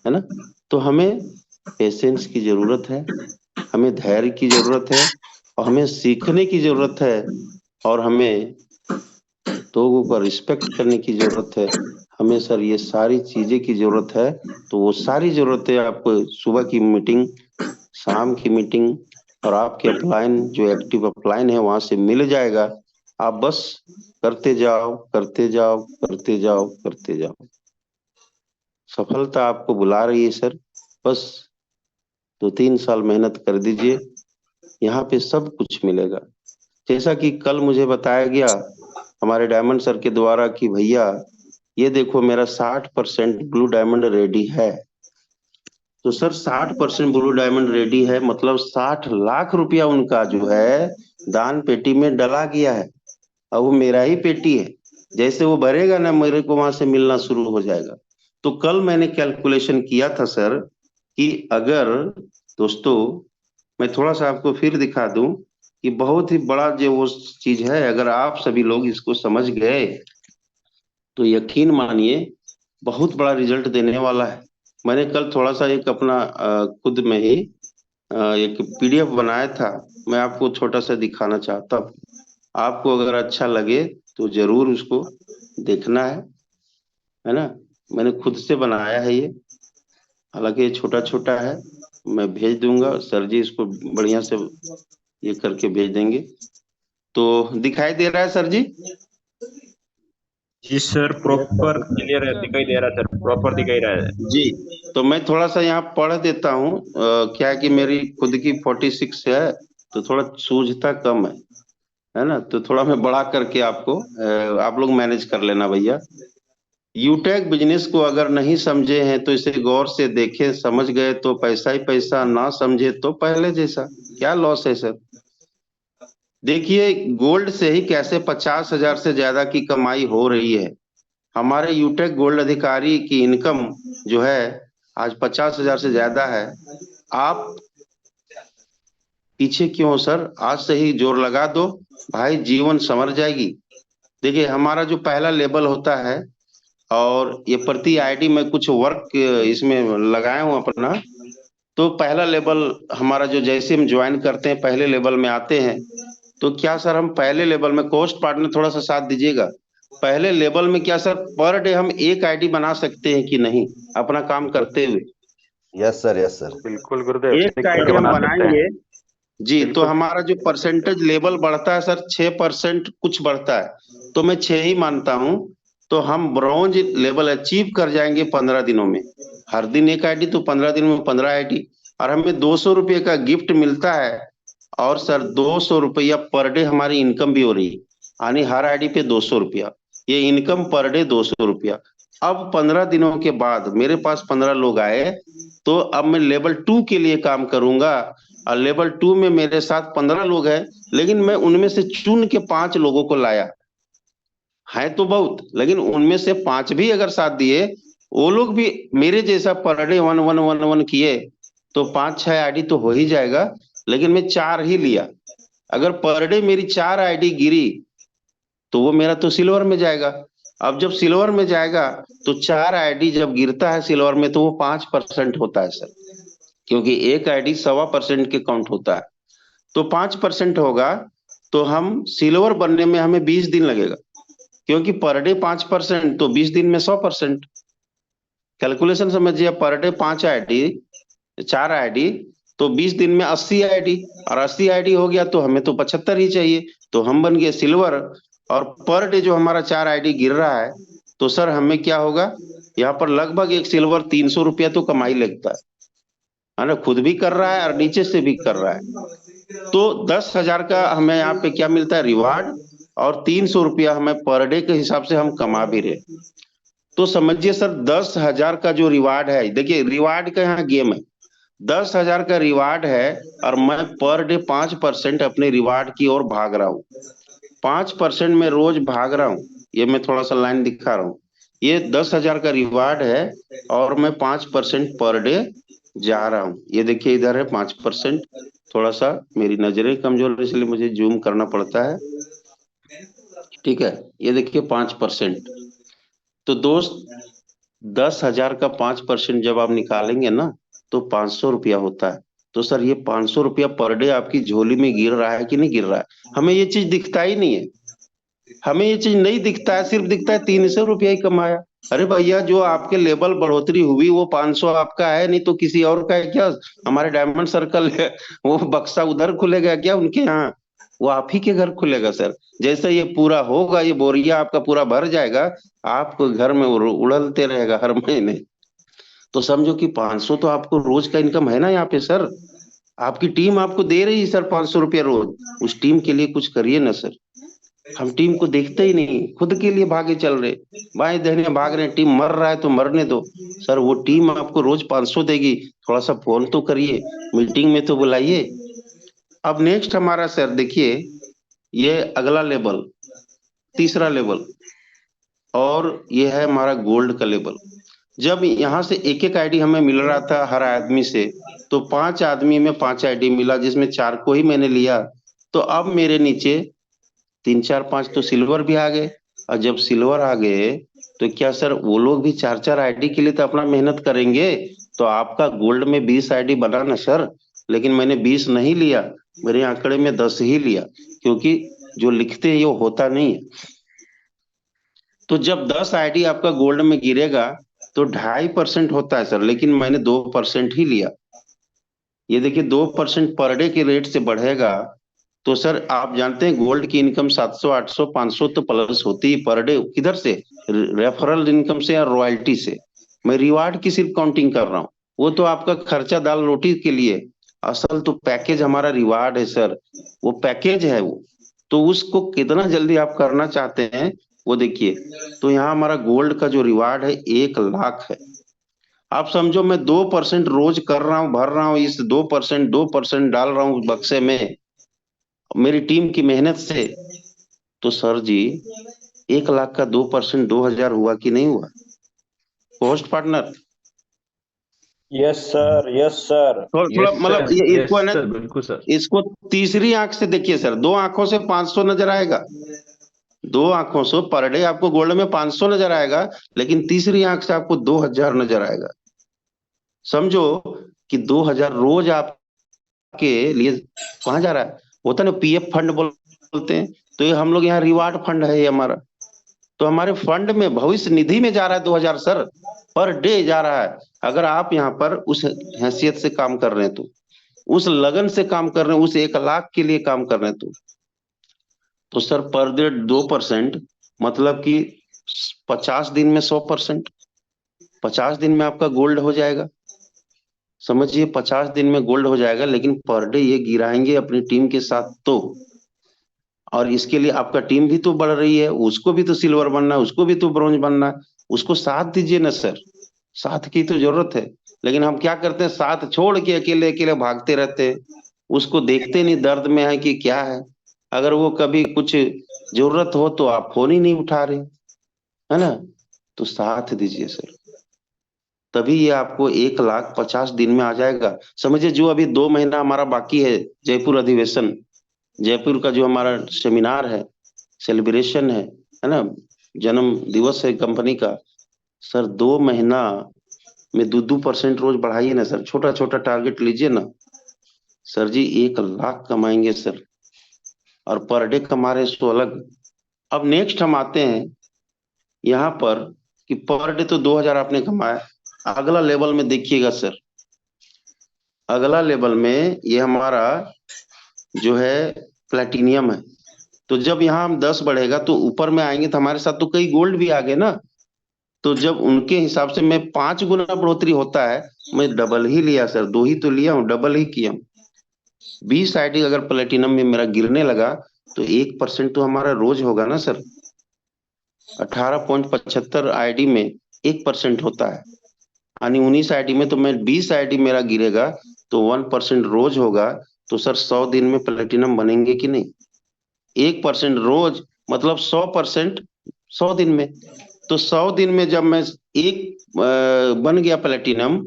है ना। तो हमें पेशेंस की जरूरत है, हमें धैर्य की जरूरत है और हमें सीखने की जरूरत है और हमें लोगों का रिस्पेक्ट करने की जरूरत है। हमें सर ये सारी चीजें की जरूरत है। तो वो सारी जरूरतें आपको सुबह की मीटिंग, शाम की मीटिंग और आपके अपलाइन, जो एक्टिव अपलाइन है, वहां से मिल जाएगा। आप बस करते जाओ करते जाओ करते जाओ करते जाओ। सफलता आपको बुला रही है सर। बस 2-3 साल मेहनत कर दीजिए, यहाँ पे सब कुछ मिलेगा। जैसा कि कल मुझे बताया गया हमारे डायमंड सर के द्वारा कि भैया ये देखो मेरा 60% ब्लू डायमंड रेडी है। तो सर 60% ब्लू डायमंड रेडी है, मतलब 60 लाख रुपया उनका जो है दान पेटी में डला गया है। अब वो मेरा ही पेटी है, जैसे वो भरेगा ना मेरे को वहां से मिलना शुरू हो जाएगा। तो कल मैंने कैलकुलेशन किया था सर कि अगर, दोस्तों मैं थोड़ा सा आपको फिर दिखा दूं कि बहुत ही बड़ा जो वो चीज है, अगर आप सभी लोग इसको समझ गए तो यकीन मानिए बहुत बड़ा रिजल्ट देने वाला है। मैंने कल थोड़ा सा एक अपना खुद में ही एक पीडीएफ बनाया था, मैं आपको छोटा सा दिखाना चाहता हूँ। आपको अगर अच्छा लगे तो जरूर उसको देखना है ना। मैंने खुद से बनाया है ये, हालांकि ये छोटा छोटा है। मैं भेज दूंगा, सर जी इसको बढ़िया से ये करके भेज देंगे। तो दिखाई दे रहा है सर जी? जी सर, प्रॉपर क्लियर है, दिखाई दे रहा है सर, प्रॉपर दिखाई रहा है। जी, तो मैं थोड़ा सा यहाँ पढ़ देता हूँ। क्या है कि मेरी खुद की 46 है, तो थोड़ा सूझता कम है ना। तो थोड़ा मैं बड़ा करके आपको आप लोग मैनेज कर लेना भैया। यूटेक बिजनेस को अगर नहीं समझे हैं तो इसे गौर से देखें, समझ गए तो पैसा ही पैसा, ना समझे तो पहले जैसा। क्या लॉस है सर? देखिए, गोल्ड से ही कैसे 50,000 से ज्यादा की कमाई हो रही है। हमारे यूटेक गोल्ड अधिकारी की इनकम जो है आज 50,000 से ज्यादा है। आप पीछे क्यों हो सर? आज से ही जोर लगा दो भाई, जीवन संवर जाएगी। देखिए, हमारा जो पहला लेवल होता है, और ये प्रति आईडी में कुछ वर्क इसमें लगाया हूँ अपना। तो पहला लेवल हमारा जो, जैसे हम ज्वाइन करते हैं पहले लेवल में आते हैं, तो क्या सर हम पहले लेवल में, कोस्ट पार्टनर थोड़ा सा साथ दीजिएगा, पहले लेवल में क्या सर पर डे हम एक आईडी बना सकते हैं कि नहीं अपना काम करते हुए? Yes sir, yes sir. बिल्कुल गुरुदेव, एक करके आईडी हम बना सकते हैं। बनाएंगे जी, तो बिल्कुल। हमारा जो परसेंटेज लेवल बढ़ता है सर 6% कुछ बढ़ता है, तो मैं 6 ही मानता हूँ। तो हम ब्रॉन्ज लेवल अचीव कर जाएंगे 15 दिनों में। हर दिन एक आईडी, तो 15 दिन में 15 आईडी, और हमें 200 रुपये का गिफ्ट मिलता है। और सर 200 रुपया पर डे हमारी इनकम भी हो रही है, यानी हर आईडी पे 200 रुपया, ये इनकम पर डे 200 रुपया। अब 15 दिनों के बाद मेरे पास 15 लोग आए, तो अब मैं लेवल 2 के लिए काम करूंगा। और लेवल 2 में मेरे साथ 15 लोग हैं, लेकिन मैं उनमें से चुन के 5 लोगों को लाया है। तो बहुत, लेकिन उनमें से 5 भी अगर साथ दिए, वो लोग भी मेरे जैसा पर डे 1 1 1 1 किए, तो 5 6 आईडी तो हो ही जाएगा। लेकिन मैं 4 ही लिया। अगर पर डे मेरी 4 आईडी गिरी, तो वो मेरा तो सिल्वर में जाएगा। अब जब सिल्वर में जाएगा, तो 4 आईडी जब गिरता है सिल्वर में, तो वो 5% होता है सर, क्योंकि एक आईडी 1.25% के काउंट होता है। तो 5% होगा, तो हम सिल्वर बनने में हमें 20 दिन लगेगा, क्योंकि पर डे 5%, तो 20 दिन में 100%। कैलकुलेशन समझिए, पर डे 5 आईडी, 4 आईडी, तो 20 दिन में 80 आईडी, और 80 आईडी हो गया तो हमें तो 75 ही चाहिए, तो हम बन गए सिल्वर। और पर डे जो हमारा 4 आईडी गिर रहा है, तो सर हमें क्या होगा, यहाँ पर लगभग एक सिल्वर 300 रुपया तो कमाई लगता है ना। खुद भी कर रहा है और नीचे से भी कर रहा है। तो 10,000 का हमें यहाँ पे क्या मिलता है, रिवार्ड, और 300 रुपया हमें पर डे के हिसाब से हम कमा भी रहे। तो समझिए सर, 10,000 का जो रिवार्ड है, देखिए रिवार्ड का यहाँ गेम है, 10,000 का रिवार्ड है, और मैं पर डे 5% अपने रिवार्ड की ओर भाग रहा हूँ। 5% में रोज भाग रहा हूँ। ये मैं थोड़ा सा लाइन दिखा रहा हूँ। ये 10,000 का रिवार्ड है, और मैं 5% पर डे जा रहा हूँ। ये देखिए इधर है 5%। थोड़ा सा मेरी नजरें कमजोर है, इसलिए मुझे जूम करना पड़ता है। ठीक है, ये देखिए 5%। तो दोस्त, 10,000 का 5% जब आप निकालेंगे ना, तो 500 रुपया होता है। तो सर ये 500 रुपया पर डे आपकी झोली में गिर रहा है कि नहीं गिर रहा है? हमें ये चीज दिखता ही नहीं है। हमें ये चीज नहीं दिखता है, सिर्फ दिखता है 300 रुपया ही कमाया। अरे भैया, जो आपके लेवल बढ़ोतरी हुई वो 500 आपका है, नहीं तो किसी और का है क्या? हमारे डायमंड सर्कल है, वो बक्सा उधर खुलेगा क्या उनके यहाँ? वो आप ही के घर खुलेगा सर। जैसे ये पूरा होगा, ये बोरिया आपका पूरा भर जाएगा, आपको घर में उड़लते रहेगा हर महीने। तो समझो कि 500 तो आपको रोज का इनकम है ना यहाँ पे सर। आपकी टीम आपको दे रही है सर 500 रुपया रोज। उस टीम के लिए कुछ करिए ना सर। हम टीम को देखते ही नहीं, खुद के लिए भागे चल रहे, बाएं दाहिने भाग रहे। टीम मर रहा है तो मरने दो सर, वो टीम आपको रोज 500 देगी। थोड़ा सा फोन तो करिए, मीटिंग में तो बुलाइए। अब नेक्स्ट हमारा सर देखिए, ये अगला लेवल, तीसरा लेवल, और ये है हमारा गोल्ड का लेवल। जब यहाँ से एक एक आईडी हमें मिल रहा था हर आदमी से, तो 5 आदमी में 5 आईडी मिला, जिसमें 4 को ही मैंने लिया। तो अब मेरे नीचे 3 4 5 तो सिल्वर भी आ गए। और जब सिल्वर आ गए, तो क्या सर वो लोग भी 4 4 आईडी के लिए तो अपना मेहनत करेंगे। तो आपका गोल्ड में 20 आईडी बना ना सर। लेकिन मैंने 20 नहीं लिया, मेरे आंकड़े में 10 ही लिया, क्योंकि जो लिखते हैं वो होता नहीं है। तो जब 10 आईडी आपका गोल्ड में गिरेगा तो 2.5% होता है सर, लेकिन मैंने 2% ही लिया। ये देखिए 2% पर डे के रेट से बढ़ेगा तो सर आप जानते हैं गोल्ड की इनकम 700 800 500 तो प्लस होती है पर डे। किधर से? रेफरल इनकम से या रॉयल्टी से। मैं रिवार्ड की सिर्फ काउंटिंग कर रहा हूँ, वो तो आपका खर्चा दाल रोटी के लिए। असल तो पैकेज हमारा रिवार्ड है सर, वो पैकेज है वो। तो उसको कितना जल्दी आप करना चाहते हैं वो देखिए। तो यहाँ हमारा गोल्ड का जो रिवार्ड है 1 लाख है। आप समझो मैं 2% रोज कर रहा हूँ, भर रहा हूँ, इस 2% डाल रहा हूँ बक्से में मेरी टीम की मेहनत से। तो सर जी 1 लाख का 2% 2,000 हुआ कि नहीं हुआ? Post partner yes sir, yes sir. थोड़ा थोड़ा यस मतलब सर, ये यस इसको है ना, सर, बिल्कुल सर। इसको तीसरी आंख से देखिए सर। 2 आंखों से 500 नजर आएगा, 2 आंखों से पर डे आपको गोल्ड में 500 नजर आएगा, लेकिन तीसरी आंख से आपको 2,000 नजर आएगा। समझो कि 2,000 रोज आपके लिए कहाँ जा रहा है। होता ना पीएफ फंड बोलते हैं, तो ये हम लोग यहाँ रिवार्ड फंड है ये हमारा। तो हमारे फंड में भविष्य निधि में जा रहा है 2,000 सर, पर डे जा रहा है। अगर आप यहाँ पर उस हैसियत से काम कर रहे हैं तो, उस लगन से काम कर रहे हैं, उस 1 लाख के लिए काम कर रहे हैं तो सर पर डे 2% मतलब कि 50 दिन में 100%, 50 दिन में आपका गोल्ड हो जाएगा। समझिए 50 दिन में गोल्ड हो जाएगा, लेकिन पर डे ये गिराएंगे अपनी टीम के साथ तो। और इसके लिए आपका टीम भी तो बढ़ रही है, उसको भी तो सिल्वर बनना है, उसको भी तो ब्रॉन्ज बनना है। उसको साथ दीजिए ना सर, साथ की तो जरूरत है। लेकिन हम क्या करते हैं, साथ छोड़ के अकेले अकेले भागते रहते हैं। उसको देखते नहीं दर्द में है कि क्या है। अगर वो कभी कुछ जरूरत हो तो आप फोन ही नहीं उठा रहे, है ना। तो साथ दीजिए सर, तभी ये आपको 1,50,000 दिन में आ जाएगा। समझिए जो अभी 2 महीना हमारा बाकी है, जयपुर अधिवेशन, जयपुर का जो हमारा सेमिनार है, सेलिब्रेशन है ना, जन्म दिवस है कंपनी का। सर 2 महीना में 2% रोज बढ़ाइए ना सर, छोटा छोटा टारगेट लीजिए ना। सर जी 1 लाख कमाएंगे सर, और पर डे कमा रहे सो अलग। अब नेक्स्ट हम आते हैं यहाँ पर कि पर डे तो 2,000 आपने कमाया। अगला लेवल में देखिएगा सर, अगला लेवल में ये हमारा जो है प्लेटिनियम है। तो जब यहाँ हम 10 बढ़ेगा तो ऊपर में आएंगे तो हमारे साथ तो कई गोल्ड भी आ गए ना। तो जब उनके हिसाब से मैं 5 गुना बढ़ोतरी होता है, मैं डबल ही लिया सर, 2 ही तो लिया हूँ, डबल ही किया हूँ। 20 आईडी अगर प्लेटिनम में मेरा गिरने लगा तो 1% तो हमारा रोज होगा ना सर। 18.75 आईडी में 1% होता है, यानी 19 आईडी में तो मैं 20 आईडी मेरा गिरेगा तो 1% रोज होगा। तो सर 100 दिन में प्लेटिनम बनेंगे कि नहीं? 1% रोज मतलब 100%, 100 दिन में। तो 100 दिन में जब मैं बन गया प्लेटिनम,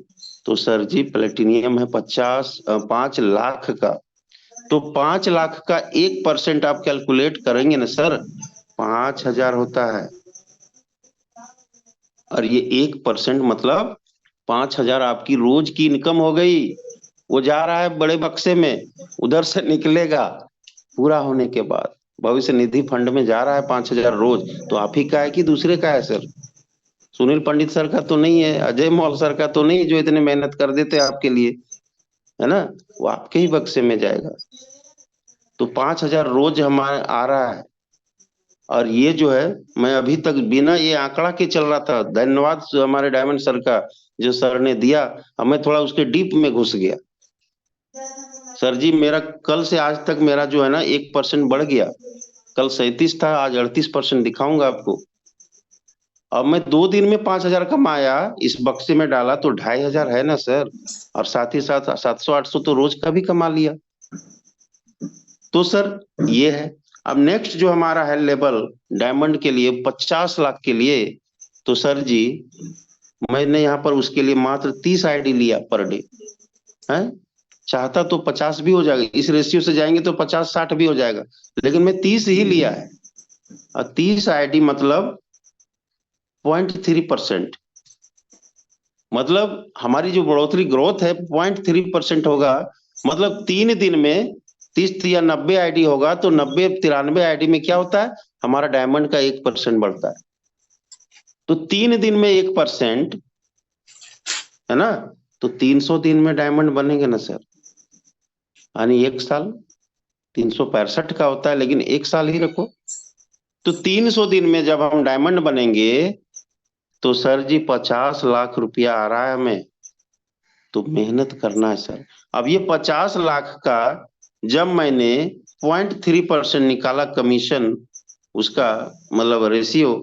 तो सर जी प्लेटिनियम है 5 लाख का। तो 5 लाख का 1% आप कैलकुलेट करेंगे ना सर, 5,000 होता है। और ये 1% मतलब 5,000 आपकी रोज की इनकम हो गई। वो जा रहा है बड़े बक्से में, उधर से निकलेगा पूरा होने के बाद भविष्य निधि फंड में जा रहा है 5,000 रोज। तो आप ही का है कि दूसरे का है सर? सुनील पंडित सर का तो नहीं है, अजय मौल सर का तो नहीं, जो इतने मेहनत कर देते आपके लिए, है ना। वो आपके ही बक्से में जाएगा। तो 5,000 रोज हमारे आ रहा है। और ये जो है मैं अभी तक बिना ये आंकड़ा के चल रहा था। धन्यवाद हमारे डायमंड सर का, जो सर ने दिया हमें, थोड़ा उसके डीप में घुस गया। सर जी मेरा कल से आज तक मेरा जो है ना 1% बढ़ गया। कल 37 था, आज 38% दिखाऊंगा आपको। अब मैं 2 दिन में 5,000 कमाया, इस बक्से में डाला तो 2,500 है ना सर। और साथ ही साथ 700 800 तो रोज का भी कमा लिया। तो सर ये है। अब नेक्स्ट जो हमारा है लेवल डायमंड के लिए 50 लाख के लिए, तो सर जी मैंने यहाँ पर उसके लिए मात्र 30 आईडी लिया पर डे है। चाहता तो 50 भी हो जाएगा, इस रेशियो से जाएंगे तो 50-60 भी हो जाएगा, लेकिन मैं 30 ही लिया है। और 30 आईडी मतलब 0.3%, मतलब हमारी जो बढ़ोतरी ग्रोथ है 0.3% होगा। मतलब 3 दिन में 30 या 90 आईडी होगा तो 90 93 आईडी में क्या होता है, हमारा डायमंड का 1% बढ़ता है। तो 3 दिन में 1% है ना, तो 300 दिन में डायमंड बनेंगे ना सर, यानी 1 साल। 365 का होता है लेकिन 1 साल ही रखो। तो 300 दिन में जब हम डायमंड बनेंगे तो सर जी 50 लाख रुपया आ रहा है हमें, तो मेहनत करना है सर। अब ये 50 लाख का जब मैंने 0.3% निकाला कमीशन, उसका मतलब रेशियो,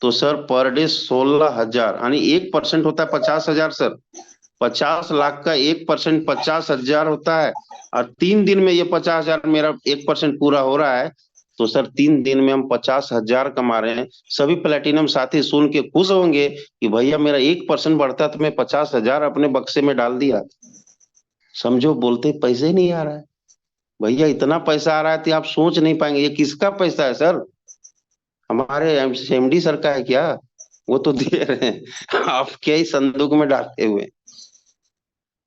तो सर पर डे 16,000, यानी 1% होता है 50,000 सर। 50 लाख का 1% 50,000 होता है, और 3 दिन में ये 50,000 मेरा 1% पूरा हो रहा है। तो सर 3 दिन में हम 50,000 कमा रहे हैं। सभी प्लेटिनम साथी सुन के खुश होंगे कि भैया मेरा 1% बढ़ता तो मैं 50,000 अपने बक्से में डाल दिया। समझो, बोलते पैसे नहीं आ रहा है भैया, इतना पैसा आ रहा है तो आप सोच नहीं पाएंगे ये किसका पैसा है सर। हमारे एमडी सर का है क्या? वो तो दे रहे हैं, आपके ही संदूक में डाले हुए।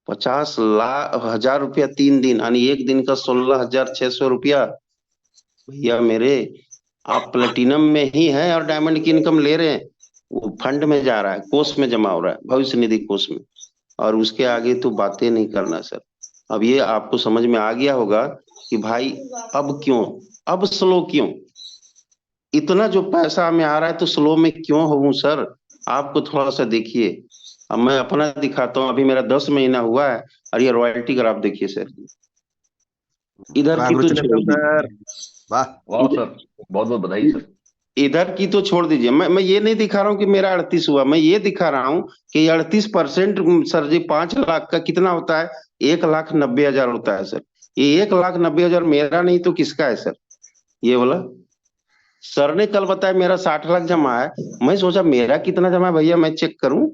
50 लाख रुपया 3 दिन, यानी एक दिन का 16,600 रुपया। भैया मेरे, आप प्लेटिनम में ही हैं और डायमंड की इनकम ले रहे हैं, वो फंड में जा रहा है, कोष में जमा हो रहा है, भविष्य निधि कोष में। और उसके आगे तो बातें नहीं करना सर। अब ये आपको समझ में आ गया होगा कि भाई अब क्यों, अब स्लो क्यों, इतना जो पैसा हमें आ रहा है तो स्लो में क्यों हूँ सर। आपको थोड़ा सा देखिए, अब मैं अपना दिखाता हूँ, अभी मेरा 10 महीना हुआ है और ये रॉयल्टी ग्राफ देखिए सर। इधर की तो छोड़ Congratulations, दीजिए, sir. वाह, वाह सर, बहुत बहुत बधाई सर। इधर की तो छोड़ दीजिए, मैं ये नहीं दिखा रहा हूँ कि मेरा 38 हुआ, मैं ये दिखा रहा हूँ कि 38% सर जी 5 लाख का कितना होता है, 1,90,000 होता है सर। ये 1,90,000 मेरा नहीं तो किसका है सर, ये बोला। सर ने कल बताया मेरा 60 लाख जमा है, मैं सोचा मेरा कितना जमा है भैया, मैं चेक करूं।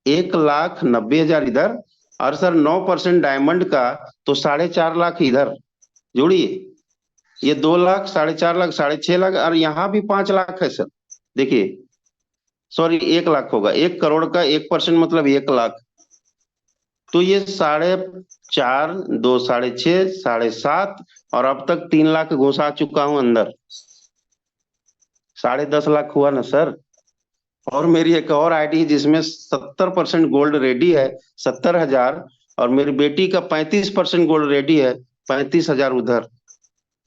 1,90,000 इधर, और सर 9% डायमंड का, तो 4.5 लाख इधर जोड़िए, ये 2 लाख, 4.5 लाख, 6.5 लाख, और यहाँ भी 5 लाख है सर। देखिए, सॉरी 1 लाख होगा, 1 करोड़ का 1% मतलब 1 लाख। तो ये 4.5, 2, 6.5, 7.5, और अब तक 3 लाख घुसा चुका हूं अंदर, 10.5 लाख हुआ ना सर। और मेरी एक और आईडी है जिसमें 70% गोल्ड रेडी है, 70,000, और मेरी बेटी का 35% गोल्ड रेडी है, 35,000 उधर।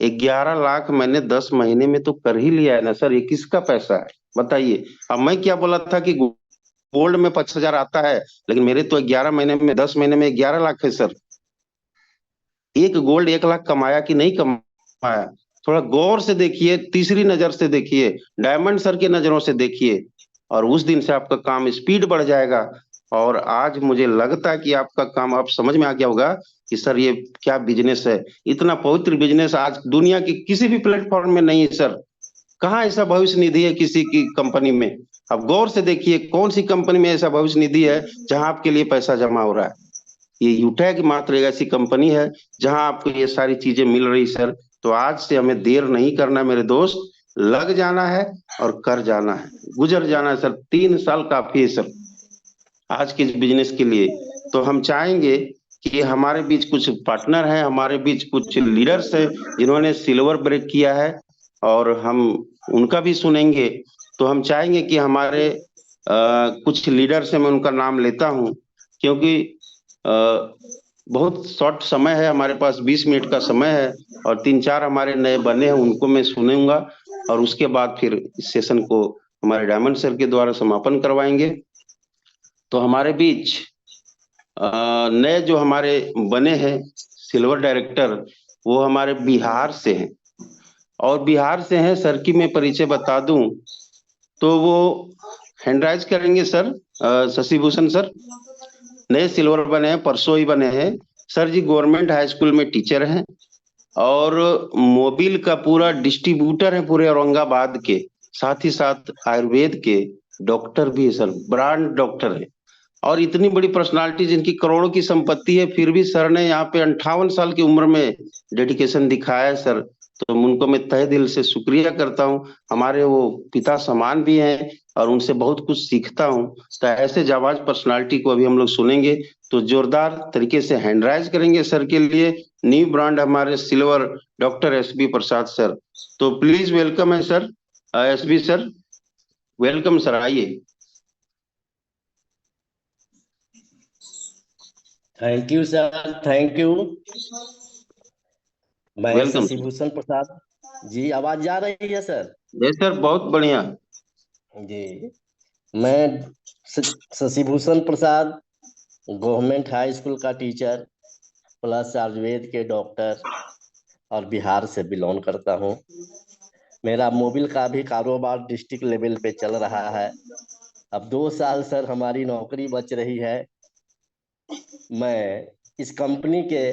11 लाख मैंने 10 महीने में तो कर ही लिया है ना सर, ये किसका पैसा है बताइए। अब मैं क्या बोला था कि गोल्ड में 5,000 आता है, लेकिन मेरे तो 11 महीने में, 10 महीने में 11 लाख है सर। एक गोल्ड 1 लाख कमाया कि नहीं कमाया, थोड़ा गौर से देखिए, तीसरी नजर से देखिए, डायमंड सर के नजरों से देखिए, और उस दिन से आपका काम स्पीड बढ़ जाएगा। और आज मुझे लगता है कि आपका काम आप समझ में आ गया होगा कि सर ये क्या बिजनेस है। इतना पवित्र बिजनेस आज दुनिया के किसी भी प्लेटफॉर्म में नहीं है सर। कहाँ ऐसा भविष्य निधि है किसी की कंपनी में? अब गौर से देखिए कौन सी कंपनी में ऐसा भविष्य निधि है जहां आपके लिए पैसा जमा हो रहा है। ये यूटैग मात्र एक ऐसी कंपनी है जहां आपको ये सारी चीजें मिल रही सर। तो आज से हमें देर नहीं करना मेरे दोस्त, लग जाना है और कर जाना है, गुजर जाना है सर। 3 साल काफी है सर आज के इस बिजनेस के लिए। तो हम चाहेंगे कि हमारे बीच कुछ पार्टनर हैं, हमारे बीच कुछ लीडर्स हैं जिन्होंने सिल्वर ब्रेक किया है, और हम उनका भी सुनेंगे। तो हम चाहेंगे कि हमारे कुछ लीडर से मैं उनका नाम लेता हूं, क्योंकि बहुत शॉर्ट समय है हमारे पास, 20 मिनट का समय है, और 3-4 हमारे नए बने हैं उनको मैं सुनूंगा, और उसके बाद फिर इस सेशन को हमारे डायमंड सर के द्वारा समापन करवाएंगे। तो हमारे बीच नए जो हमारे बने हैं सिल्वर डायरेक्टर, वो हमारे बिहार से हैं, और बिहार से हैं सर की मैं परिचय बता दूं तो वो हैंड राइज करेंगे सर, शशि भूषण सर। नए सिल्वर बने हैं, परसों ही बने हैं सर जी। गवर्नमेंट हाई स्कूल में टीचर हैं, और मोबिल का पूरा डिस्ट्रीब्यूटर है पूरे औरंगाबाद के, साथ ही साथ आयुर्वेद के डॉक्टर भी है सर, ब्रांड डॉक्टर है। और इतनी बड़ी पर्सनालिटी जिनकी करोड़ों की संपत्ति है, फिर भी सर ने यहाँ पे 58 साल की उम्र में डेडिकेशन दिखाया है सर। तो उनको मैं तहे दिल से शुक्रिया करता हूँ। हमारे वो पिता समान भी हैं और उनसे बहुत कुछ सीखता हूँ। तो ऐसे जाबाज पर्सनालिटी को अभी हम लोग सुनेंगे, तो जोरदार तरीके से हैंडराइज करेंगे सर के लिए। न्यू ब्रांड हमारे silver, doctor SB Prasad sir. तो प्लीज वेलकम है sir, SB sir, welcome sir, आइए। Thank you sir, thank you. मैं वेलकम सर। शशिभूषण प्रसाद जी, आवाज जा रही है सर? जी सर, बहुत बढ़िया। जी, मैं शशिभूषण प्रसाद, गवर्नमेंट हाई स्कूल का टीचर प्लस आयुर्वेद के डॉक्टर और बिहार से बिलोंग करता हूँ। मेरा मोबिल का भी कारोबार डिस्ट्रिक्ट लेवल पे चल रहा है। अब 2 साल सर हमारी नौकरी बच रही है। मैं इस कंपनी के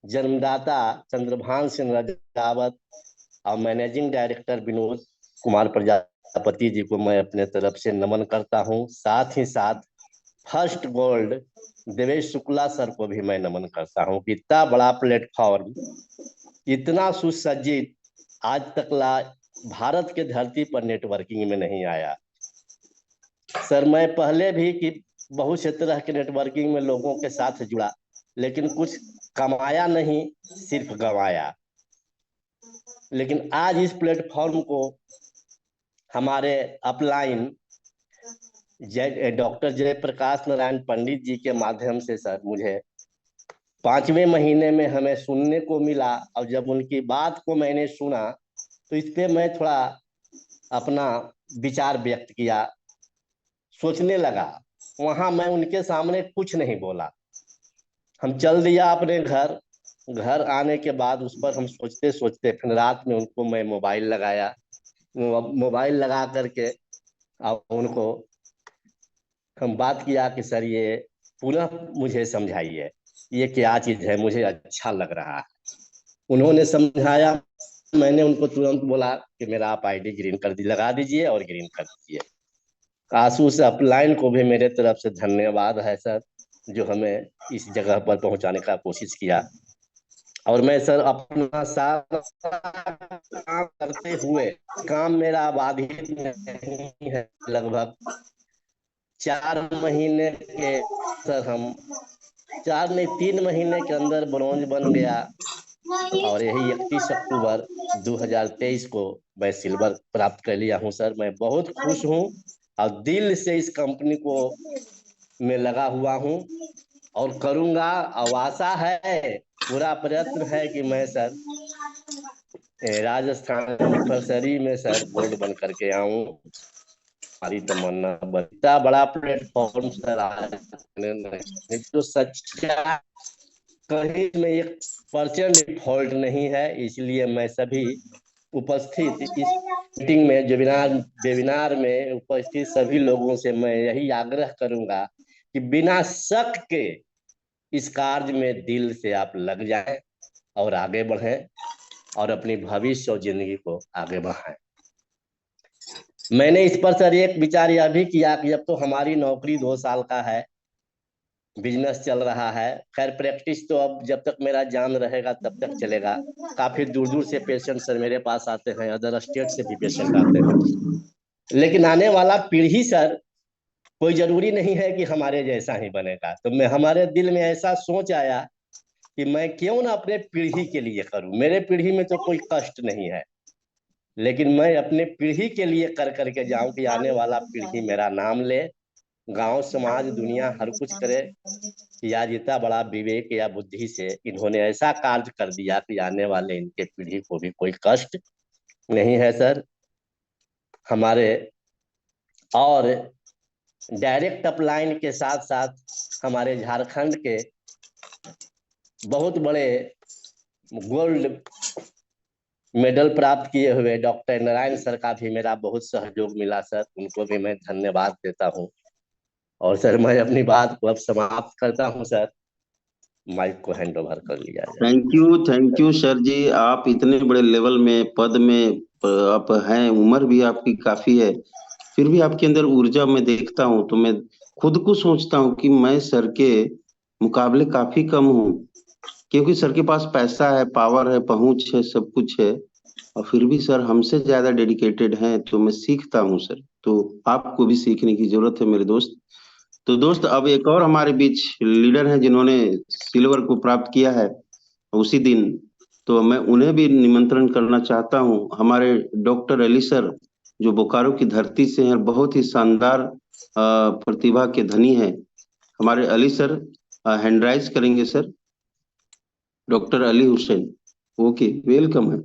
जन्मदाता चंद्रभान सिंह रावत और मैनेजिंग डायरेक्टर विनोद कुमार प्रजापति जी को मैं अपने तरफ से नमन करता हूं। साथ ही साथ first gold Devesh Shukla sir को भी मैं नमन करता हूं कि इतना बड़ा प्लेटफॉर्म, इतना सुसज्जित आज तक ला भारत के धरती पर नेटवर्किंग में नहीं आया। सर मैं पहले भी कि बहुत से तरह के नेटवर्किंग में लोगों के साथ जुड़ा, लेकिन कुछ कमाया नहीं, सिर्फ गंवाया। लेकिन आज इस प्लेटफॉर्म को हमारे अपलाइन डॉक्टर जयप्रकाश नारायण पंडित जी के माध्यम से सर मुझे 5वें महीने में हमें सुनने को मिला। और जब उनकी बात को मैंने सुना तो इस पे मैं थोड़ा अपना विचार व्यक्त किया, सोचने लगा। वहां मैं उनके सामने कुछ नहीं बोला, हम चल दिया अपने घर। घर आने के बाद उस पर हम सोचते सोचते फिर रात में उनको मैं मोबाइल लगाया। मोबाइल लगा करके और उनको हम बात किया कि सर ये पुनः मुझे समझाइए, ये क्या चीज है, मुझे अच्छा लग रहा है। उन्होंने समझाया, मैंने उनको तुरंत बोला कि मेरा आप आईडी ग्रीन कर लगा दीजिए और ग्रीन कर दीजिए। आंसू से अपलाइन को भी मेरे तरफ से धन्यवाद है सर, जो हमें इस जगह पर पहुंचाने का कोशिश किया। और मैं सर अपना सारा काम करते हुए, काम मेरा बाधित नहीं है। लगभग 4 महीने के सर हम 4 नहीं 3 महीने के अंदर ब्रॉन्ज बन गया। और यही 31 अक्टूबर 2023 को मैं सिल्वर प्राप्त कर लिया हूं सर। मैं बहुत खुश हूं और दिल से इस कंपनी को में लगा हुआ हूं और करूंगा। और आशा है, पूरा प्रयत्न है कि मैं सर राजस्थान कंपलसरी में सर गोल्ड बन करके आऊं। हमारी तमन्ना बनता बड़ा प्लेटफॉर्म सर आज नहीं तो सच्चा कहीं में 1% फॉल्ट नहीं है। इसलिए मैं सभी उपस्थित इस मीटिंग में वेबिनार में उपस्थित सभी लोगों से मैं यही आग्रह करूंगा कि बिना शक के इस कार्य में दिल से आप लग जाएं और आगे बढ़ें और अपनी भविष्य और जिंदगी को आगे बढ़ाएं। मैंने इस पर सर एक विचार यह भी किया कि अब तो हमारी नौकरी 2 साल का है, बिजनेस चल रहा है। खैर प्रैक्टिस तो अब जब तक मेरा जान रहेगा तब तक चलेगा। काफी दूर दूर से पेशेंट सर मेरे पास आते हैं, अदर स्टेट से भी पेशेंट आते हैं। लेकिन आने वाला पीढ़ी सर कोई जरूरी नहीं है कि हमारे जैसा ही बनेगा। तो मैं हमारे दिल में ऐसा सोच आया कि मैं क्यों ना अपने पीढ़ी के लिए करूं। मेरे पीढ़ी में तो कोई कष्ट नहीं है, लेकिन मैं अपने पीढ़ी के लिए कर करके जाऊं कि आने वाला पीढ़ी मेरा नाम ले, गांव समाज दुनिया हर कुछ करे कि आज इतना बड़ा विवेक या बुद्धि से इन्होंने ऐसा कार्य कर दिया कि आने वाले इनके पीढ़ी को भी कोई कष्ट नहीं है सर। हमारे और डायरेक्ट अपलाइन के साथ साथ हमारे झारखंड के बहुत बड़े गोल्ड मेडल प्राप्त किए हुए डॉक्टर नारायण सर का भी मेरा बहुत सहयोग मिला सर, उनको भी मैं धन्यवाद देता हूं। और सर मैं अपनी बात को अब समाप्त करता हूं सर, माइक को हैंड ओवर कर लिया जाए। Thank you sir ji. आप इतने बड़े लेवल में पद में आप हैं, उम्र भी आपकी काफी है, फिर भी आपके अंदर ऊर्जा मैं देखता हूं तो मैं खुद को सोचता हूं कि मैं सर के मुकाबले काफी कम हूं। क्योंकि सर के पास पैसा है, पावर है, पहुंच है, सब कुछ है, और फिर भी सर हमसे ज्यादा डेडिकेटेड हैं, तो मैं सीखता हूँ सर। तो आपको भी सीखने की जरूरत है मेरे दोस्त। तो दोस्त, अब एक और हमारे बीच लीडर हैं जिन्होंने सिल्वर को प्राप्त किया है उसी दिन, तो मैं उन्हें भी निमंत्रण करना चाहता हूँ। हमारे डॉक्टर अली सर, जो बोकारो की धरती से हैं, बहुत ही शानदार प्रतिभा के धनी हैं। हमारे अली सर हैंड राइज करेंगे sir, doctor Ali Hussain. Okay, welcome है।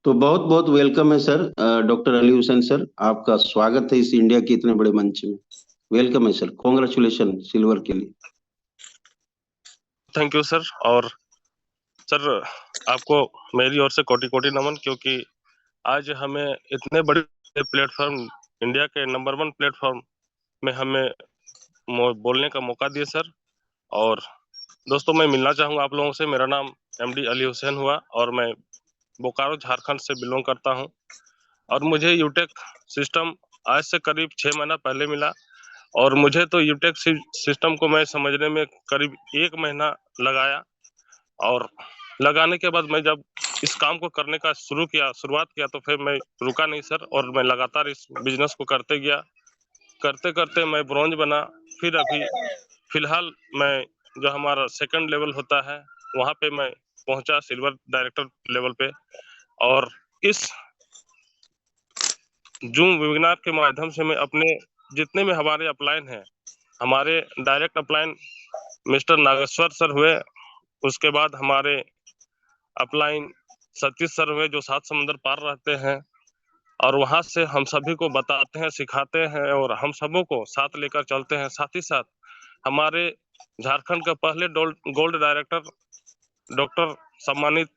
तो बहुत बहुत वेलकम है sir, doctor Ali Hussain sir, आपका स्वागत है इस इंडिया के इतने बड़े मंच में। वेलकम है सर, कॉन्ग्रेचुलेशन सिल्वर के लिए। Thank you sir. और सर आपको मेरी ओर से कोटि कोटि नमन, क्योंकि आज हमें इतने बड़े प्लेटफॉर्म, इंडिया के नंबर 1 प्लेटफॉर्म में हमें बोलने का मौका दिए सर। और दोस्तों, मैं मिलना चाहूँगा आप लोगों से। मेरा नाम एमडी अली हुसैन हुआ और मैं बोकारो झारखंड से बिलोंग करता हूँ। और मुझे यूटेक सिस्टम आज से करीब 6 महीना पहले मिला, और मुझे तो यूटेक सिस्टम को मैं समझने में करीब 1 महीना लगाया। और लगाने के बाद मैं जब इस काम को करने का शुरुआत किया तो फिर मैं रुका नहीं सर, और मैं लगातार इस बिजनेस को करते गया। करते करते मैं ब्रॉन्ज बना। फिर अभी फिलहाल मैं, जो हमारा सेकंड लेवल होता है, वहाँ पे मैं पहुंचा, सिल्वर डायरेक्टर लेवल पे। और इस जूम वेबिनार के माध्यम से मैं अपने जितने भी हमारे अपलाइन हैं, हमारे direct upline mister Nageshwar sir हुए, उसके बाद हमारे अपलाइन सतीश सर हुए जो 7 समुंदर पार रहते हैं, और वहां से हम सभी को बताते हैं, सिखाते हैं, और हम सबों को साथ लेकर चलते हैं। साथ ही साथ हमारे झारखंड का पहले गोल्ड डायरेक्टर डॉक्टर सम्मानित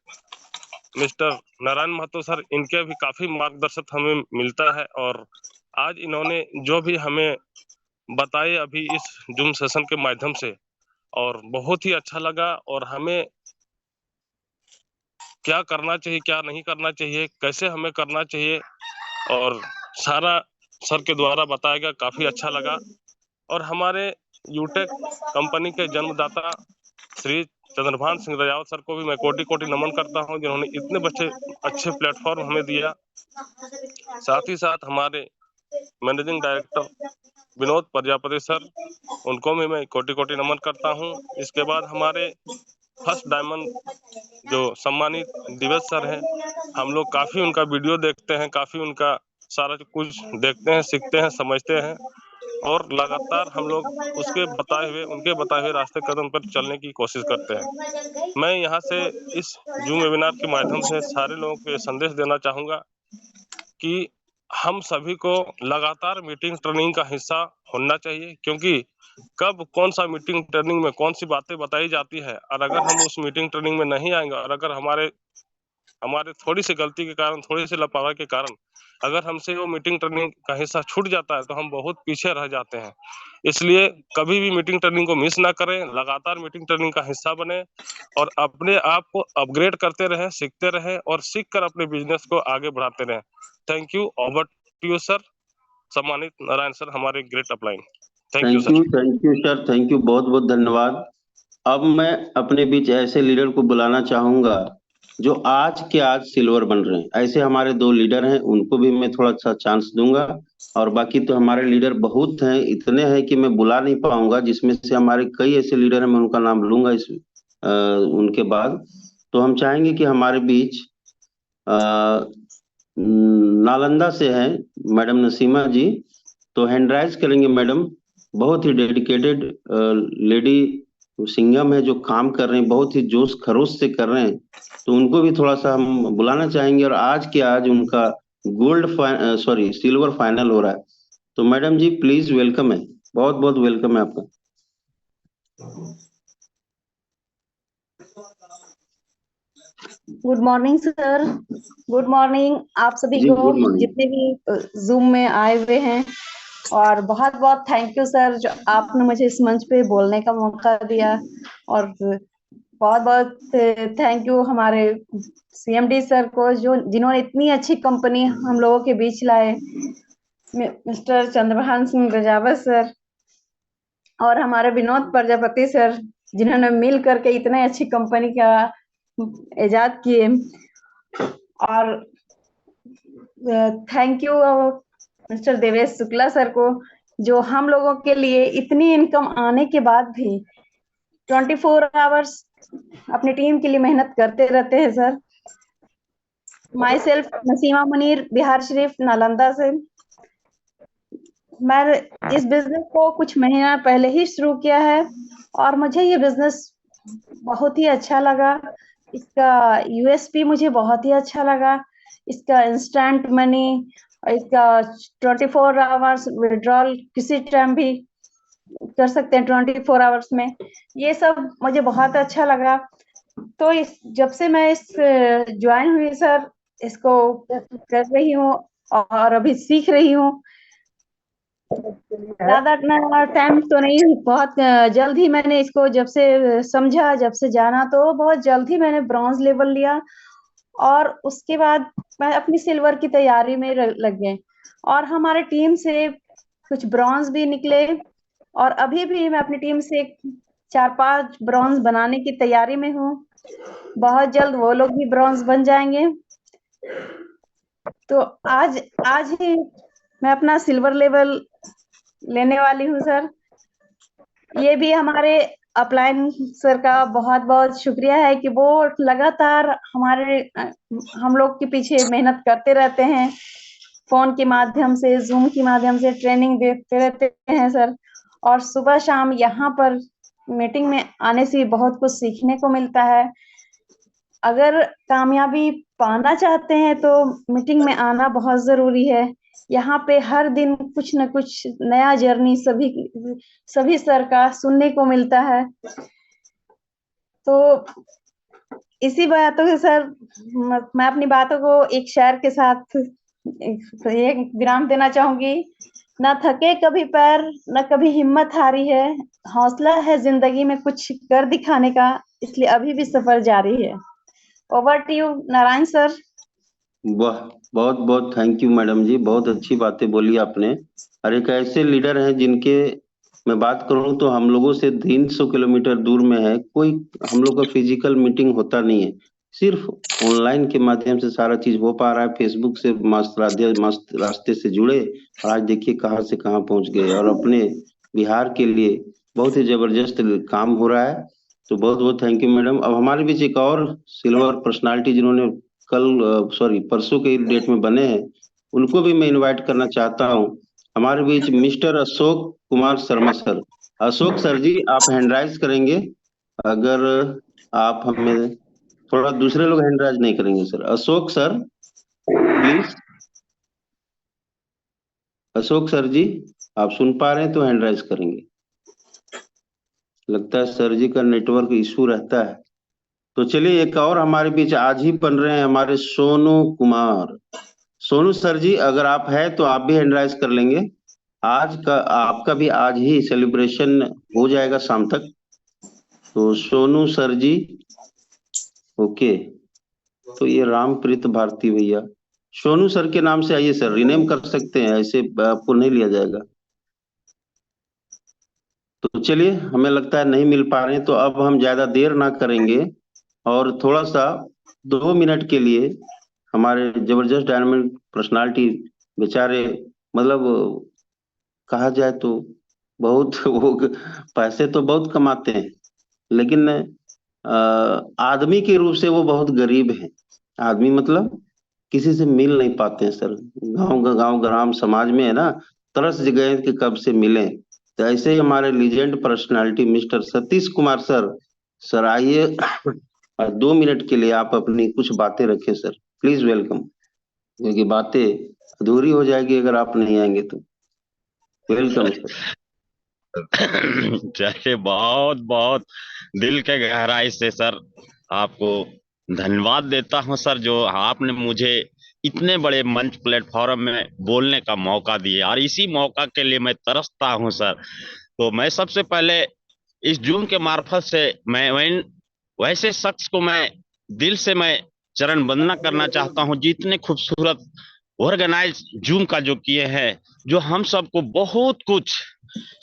मिस्टर नारायण महतो सर, इनके भी काफी मार्गदर्शक हमें मिलता है। और आज इन्होंने जो भी हमें बताए अभी इस जूम सेशन के माध्यम से, और बहुत ही अच्छा लगा। और हमें क्या करना चाहिए, क्या नहीं करना चाहिए, कैसे हमें करना चाहिए, और सारा सर के द्वारा बताया गया, काफी अच्छा लगा। और हमारे यूटेक कंपनी के जन्मदाता श्री चंद्रभान सिंह रावत सर को भी मैं कोटि कोटि नमन करता हूं, जिन्होंने इतने अच्छे प्लेटफॉर्म हमें दिया। साथ ही साथ हमारे managing director Vinod Prajapati sir, उनको भी मैं कोटि कोटि नमन करता हूं। इसके बाद हमारे फर्स्ट डायमंड जो सम्मानित दिवस सर हैं, हम लोग काफी उनका वीडियो देखते हैं, काफी उनका सारा कुछ देखते हैं, सीखते हैं, समझते हैं, और लगातार हम लोग उनके बताए हुए रास्ते कदम पर चलने की कोशिश करते हैं। मैं यहाँ से इस जूम वेबिनार के माध्यम से सारे लोगों को संदेश देना चाहूंगा कि हम सभी को लगातार मीटिंग ट्रेनिंग का हिस्सा होना चाहिए, क्योंकि कब कौन सा मीटिंग ट्रेनिंग में कौन सी बातें बताई जाती है, और अगर हम उस मीटिंग ट्रेनिंग में नहीं आएंगे, और अगर हमारे थोड़ी सी गलती के कारण, थोड़ी सी लापरवाही के कारण अगर हमसे वो मीटिंग ट्रेनिंग का हिस्सा छूट जाता है, तो हम बहुत पीछे रह जाते हैं। इसलिए कभी भी मीटिंग ट्रेनिंग को मिस ना करें, लगातार मीटिंग ट्रेनिंग का हिस्सा बने, और अपने आप को अपग्रेड करते रहें, सीखते रहें, और सीख कर अपने बिजनेस को आगे बढ़ाते रहें। Thank you. Over to you sir, सम्मानित नारायण सर, हमारे great upline. Thank you sir. Thank you sir, thank you, बहुत बहुत धन्यवाद। अब मैं अपने बीच ऐसे लीडर को बुलाना चाहूंगा जो आज के आज सिल्वर बन रहे हैं। ऐसे हमारे 2 लीडर हैं, उनको भी मैं थोड़ा सा चांस दूंगा, और बाकी तो हमारे लीडर बहुत हैं, इतने हैं कि मैं बुला नहीं पाऊंगा, जिसमें से हमारे कई ऐसे लीडर हैं, मैं उनका नाम लूंगा उनके बाद। तो हम चाहेंगे कि हमारे बीच नालंदा से हैं मैडम नसीमा जी, तो हैंड राइज करेंगे मैडम। बहुत ही डेडिकेटेड लेडी सिंघम है, जो काम कर रहे हैं, बहुत ही जोश खरोश से कर रहे हैं, तो उनको भी थोड़ा सा हम बुलाना चाहेंगे। और आज के आज उनका सिल्वर फाइनल हो रहा है। तो मैडम जी प्लीज वेलकम है, बहुत बहुत वेलकम है आपका। Good morning sir, good morning आप सभी जी, को, गुड मॉर्निंग। जितने भी जूम में आए हुए हैं। और बहुत बहुत थैंक यू सर, जो आपने मुझे इस मंच पे बोलने का मौका दिया। और बहुत बहुत थैंक यू हमारे सीएमडी सर को, जिन्होंने इतनी अच्छी कंपनी हम लोगों के बीच लाए, मिस्टर चंद्रभान सिंह रावत सर, और हमारे विनोद प्रजापति सर, जिन्होंने मिल करके इतने अच्छी कंपनी का इजाद किए। और thank you mister Devesh Shukla sir को, जो हम लोगों के लिए इतनी इनकम आने के बाद भी 24 आवर्स अपनी टीम के लिए मेहनत करते रहते हैं sir. Myself Naseema Munir, Bihar Sharif, Nalanda से। मैं इस बिजनेस को कुछ महीना पहले ही शुरू किया है और मुझे ये बिजनेस बहुत ही अच्छा लगा। इसका यूएसपी मुझे बहुत ही अच्छा लगा। इसका इंस्टेंट मनी, इसका 24 आवर्स विड्रॉल किसी टाइम भी कर सकते हैं 24 आवर्स में। ये सब मुझे बहुत अच्छा लगा। तो जब से मैं इस ज्वाइन हुई सर, इसको कर रही हूँ और अभी सीख रही हूँ। ज्यादा टाइम तो नहीं, बहुत जल्द ही मैंने इसको जब से समझा, जब से जाना, तो बहुत जल्द ही मैंने ब्रॉन्ज लेवल लिया और उसके बाद मैं अपनी सिल्वर की तैयारी में लग गए और हमारे टीम से कुछ ब्रॉन्ज भी निकले और अभी भी मैं अपनी टीम से 4-5 ब्रॉन्ज बनाने की तैयारी में हूँ। बहुत जल्द वो लोग भी ब्रॉन्ज बन जाएंगे। तो आज ही मैं अपना सिल्वर लेवल लेने वाली हूँ सर। ये भी हमारे अपलाइन सर का बहुत बहुत शुक्रिया है कि वो लगातार हम लोग के पीछे मेहनत करते रहते हैं। फोन के माध्यम से, जूम के माध्यम से ट्रेनिंग देते रहते हैं सर। और सुबह शाम यहाँ पर मीटिंग में आने से बहुत कुछ सीखने को मिलता है। अगर कामयाबी पाना चाहते हैं तो मीटिंग में आना बहुत जरूरी है। यहाँ पे हर दिन कुछ न कुछ नया जर्नी सभी सर का सुनने को मिलता है। तो इसी बातों के सर, मैं अपनी बातों को एक शेर के साथ एक विराम देना चाहूंगी। न थके कभी पैर, न कभी हिम्मत हारी है, हौसला है जिंदगी में कुछ कर दिखाने का, इसलिए अभी भी सफर जारी है। Over to you Narayan sir. वाह, बहुत बहुत थैंक यू मैडम जी, बहुत अच्छी बातें बोली आपने। और एक ऐसे लीडर हैं जिनके मैं बात करूं तो हम लोगों से 300 किलोमीटर दूर में है। कोई हम लोग का फिजिकल मीटिंग होता नहीं है, सिर्फ ऑनलाइन के माध्यम से सारा चीज हो पा रहा है। फेसबुक से मस्त रास्ते से जुड़े और आज देखिए कहाँ से कहाँ पहुंच गए और अपने बिहार के लिए बहुत ही जबरदस्त काम हो रहा है। तो बहुत बहुत थैंक यू मैडम। अब हमारे बीच एक और सिल्वर पर्सनालिटी जिन्होंने परसों के डेट में बने हैं, उनको भी मैं इनवाइट करना चाहता हूं। हमारे बीच mister Ashok Kumar Sharma sir. Ashok sir ji, आप हैंड राइज करेंगे? अगर आप हमें थोड़ा, दूसरे लोग हैंड राइज नहीं करेंगे sir. Ashok sir please. Ashok sir ji, आप सुन पा रहे हैं तो हैंड राइज करेंगे। लगता है सर जी का नेटवर्क इशू रहता है। तो चलिए, एक और हमारे बीच आज ही बन रहे हैं हमारे सोनू कुमार। सोनू सर जी, अगर आप है तो आप भी हैंड राइज कर लेंगे। आज का आपका भी आज ही सेलिब्रेशन हो जाएगा शाम तक। तो सोनू सर जी, ओके। तो ये रामप्रीत भारती भैया, सोनू सर के नाम से आइए सर, रिनेम कर सकते हैं, ऐसे आपको नहीं लिया जाएगा। तो चलिए, हमें लगता है नहीं मिल पा रहे हैं, तो अब हम ज्यादा देर ना करेंगे और थोड़ा सा 2 मिनट के लिए हमारे जबरदस्त डायनामिक पर्सनालिटी बेचारे, मतलब कहा जाए तो बहुत वो पैसे तो बहुत कमाते हैं, लेकिन आदमी के रूप से वो बहुत गरीब हैं। आदमी मतलब किसी से मिल नहीं पाते हैं सर। गांव ग्राम समाज में है ना, तरस गए कि कब से मिले। तो ऐसे ही हमारे legend personality mister Satish Kumar sir. Sir आइए, 2 मिनट के लिए आप अपनी कुछ बातें रखें सर, प्लीज वेलकम। क्योंकि बातें अधूरी हो जाएगी अगर आप नहीं आएंगे तो। Welcome sir. चलिए, बहुत बहुत दिल के गहराई से सर आपको धन्यवाद देता हूं सर, जो आपने मुझे इतने बड़े मंच प्लेटफॉर्म में बोलने का मौका दिया, और इसी मौका के लिए मैं तरसता हूं सर। तो मैं सबसे पहले इस जूम के मार्फत से मैं वैसे शख्स को मैं दिल से मैं चरण वंदना करना चाहता हूं, जितने खूबसूरत ऑर्गेनाइज जूम का जो किए हैं, जो हम सबको बहुत कुछ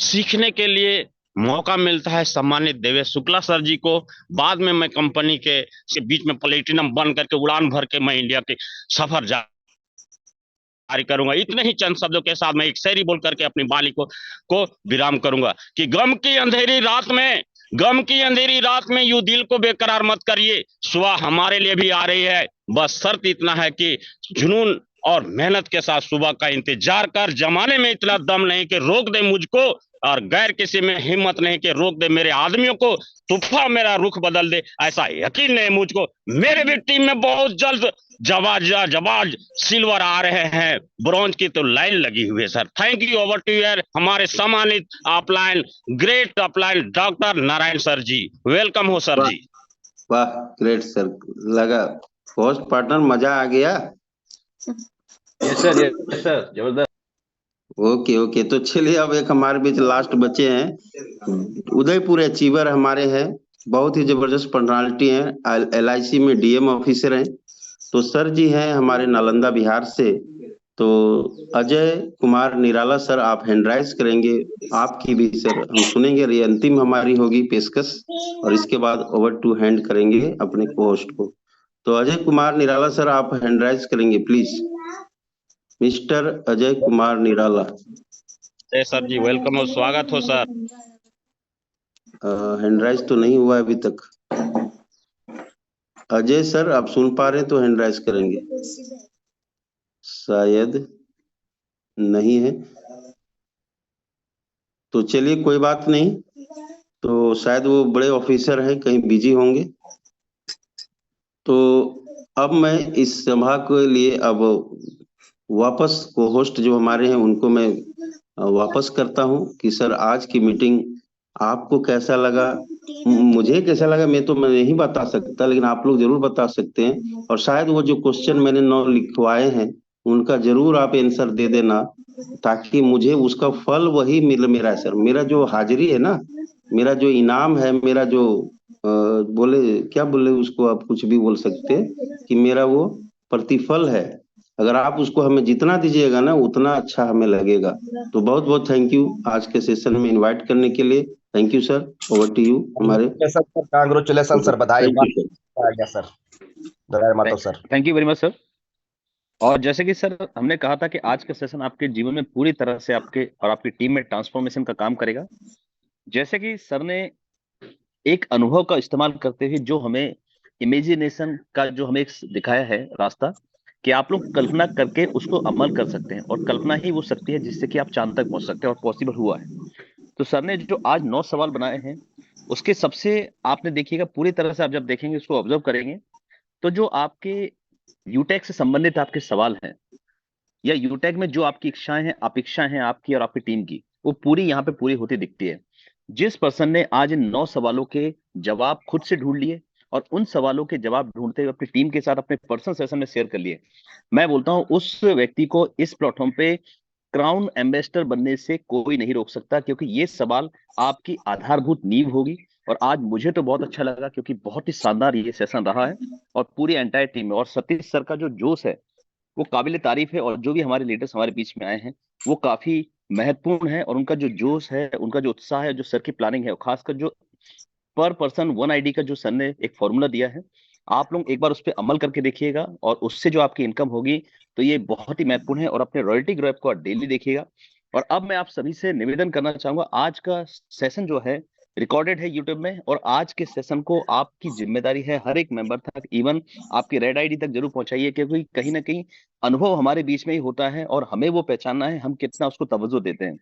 सीखने के लिए मौका मिलता है सम्मानित देवेश शुक्ला सर जी को, बाद में मैं कंपनी के बीच में प्लेटिनम बन करके उड़ान भर के मैं इंडिया के सफर जारी करूंगा। इतने ही चंद शब्दों के साथ मैं एक शायरी बोल करके अपनी बाली को विराम करूंगा कि गम की अंधेरी रात में यूं दिल को बेकरार मत करिए, सुबह हमारे लिए भी आ रही है, बस शर्त इतना है कि जुनून और मेहनत के साथ सुबह का इंतजार कर। जमाने में इतना दम नहीं कि रोक दे मुझको, और गैर किसी में हिम्मत नहीं कि रोक दे मेरे आदमियों को, तूफान मेरा रुख बदल दे ऐसा यकीन नहीं मुझको। मेरे भी टीम में बहुत जल्द जवाज सिल्वर आ रहे हैं, ब्रॉन्ज की तो लाइन लगी हुई है sir. Thank you, over to your हमारे सम्मानित upline great upline doctor Narayan sir ji. Welcome हो सर जी। वाह, ग्रेट सर, लगा होस्ट पार्टनर, मजा आ गया। यस सर, जबरदस्त। ओके ओके, तो चलिए अब एक हमारे बीच लास्ट बचे हैं, उदयपुर अचीवर हमारे हैं, बहुत ही जबरदस्त पर्सनालिटी हैं, LIC में DM ऑफिसर हैं। तो सर जी हैं हमारे नालंदा बिहार से, तो अजय कुमार निराला सर आप हैंड राइज करेंगे, आपकी भी सर हम सुनेंगे, ये अंतिम हमारी होगी पेशकश, और इसके बाद ओवर टू हैंड करेंगे अपने को होस्ट को। तो अजय कुमार निराला सर आप हैंड राइज करेंगे please, mister Ajay Kumar Nirala. Sir ji welcome हो, स्वागत हो सर। हैंड राइज तो नहीं हुआ अभी तक। अजय सर आप सुन पा रहे हैं तो हैंड राइज करेंगे, शायद नहीं है, तो चलिए कोई बात नहीं, तो शायद वो बड़े ऑफिसर हैं, कहीं बिजी होंगे। तो अब मैं इस सभा के लिए अब वापस को होस्ट जो हमारे हैं उनको मैं वापस करता हूं कि सर आज की मीटिंग आपको कैसा लगा, मुझे कैसा लगा मैं नहीं बता सकता, लेकिन आप लोग जरूर बता सकते हैं। और शायद वो जो क्वेश्चन मैंने 9 लिखवाए हैं उनका जरूर आप आंसर दे देना, ताकि मुझे उसका फल वही मिल मेरा सर, मेरा जो हाजिरी है ना, मेरा जो इनाम है, मेरा जो बोले क्या बोले उसको, आप कुछ भी बोल सकते हैं कि मेरा वो प्रतिफल है, अगर आप उसको हमें जितना दीजिएगा ना उतना अच्छा हमें लगेगा। तो बहुत बहुत थैंक यू आज के सेशन में इनवाइट करने के लिए, thank you sir, over to you हमारे। कांग्रेचुलेशन सर, बधाई सर, मातो sir. Thank you very much sir. और जैसे कि सर हमने कहा था कि आज का सेशन आपके जीवन में पूरी तरह से आपके और आपकी टीम में ट्रांसफॉर्मेशन का काम करेगा। जैसे कि सर ने एक अनुभव का इस्तेमाल करते हुए जो हमें इमेजिनेशन का जो हमें दिखाया है रास्ता, कि आप लोग कल्पना करके उसको अमल कर सकते हैं, और कल्पना ही वो शक्ति है जिससे कि आप चांद तक पहुंच सकते हैं, और पॉसिबल हुआ है। तो सर ने जो आज 9 सवाल बनाए हैं उसके सबसे आपने देखिएगा पूरी तरह से, आप जब देखेंगे उसको ऑब्जर्व करेंगे, तो जो आपके यूटेक से संबंधित आपके सवाल हैं, या यूटेक में जो आपकी इच्छाएं हैं, अपेक्षाएं हैं आपकी और आपकी टीम की, वो पूरी यहाँ पे पूरी होती दिखती है। जिस पर्सन ने आज इन 9 सवालों के जवाब खुद से ढूंढ लिए और उन सवालों के जवाब ढूंढते हुए अपनी टीम के साथ अपने पर्सनल सेशन में शेयर कर लिए, मैं बोलता हूं उस व्यक्ति को इस प्लेटफॉर्म पे क्राउन एम्बेसडर बनने से कोई नहीं रोक सकता, क्योंकि ये सवाल आपकी आधारभूत नींव होगी। और आज मुझे तो बहुत अच्छा लगा क्योंकि बहुत ही शानदार ये सेशन रहा है, और पूरी एंटायर टीम में, और सतीश सर का जो जोश है वो काबिल तारीफ है, और जो भी हमारे लीडर्स हमारे बीच में आए हैं वो काफी महत्वपूर्ण है, और उनका जो जोश है, उनका जो उत्साह है, जो सर की प्लानिंग है, और खासकर जो पर पर्सन 1 ID का जो सर ने एक फॉर्मूला दिया है, आप लोग एक बार उस पर अमल करके देखिएगा, और उससे जो आपकी इनकम होगी तो ये बहुत ही महत्वपूर्ण है। और अपने रॉयल्टी ग्रैब को डेली देखिएगा। और अब मैं आप सभी से निवेदन करना चाहूंगा, आज का सेशन जो है रिकॉर्डेड है यूट्यूब में, और आज के सेशन को आपकी जिम्मेदारी है हर एक मेंबर तक, इवन आपकी रेड ID तक जरूर पहुंचाइए, क्योंकि कहीं ना कहीं अनुभव हमारे बीच में ही होता है, और हमें वो पहचानना है हम कितना उसको तवज्जो देते हैं।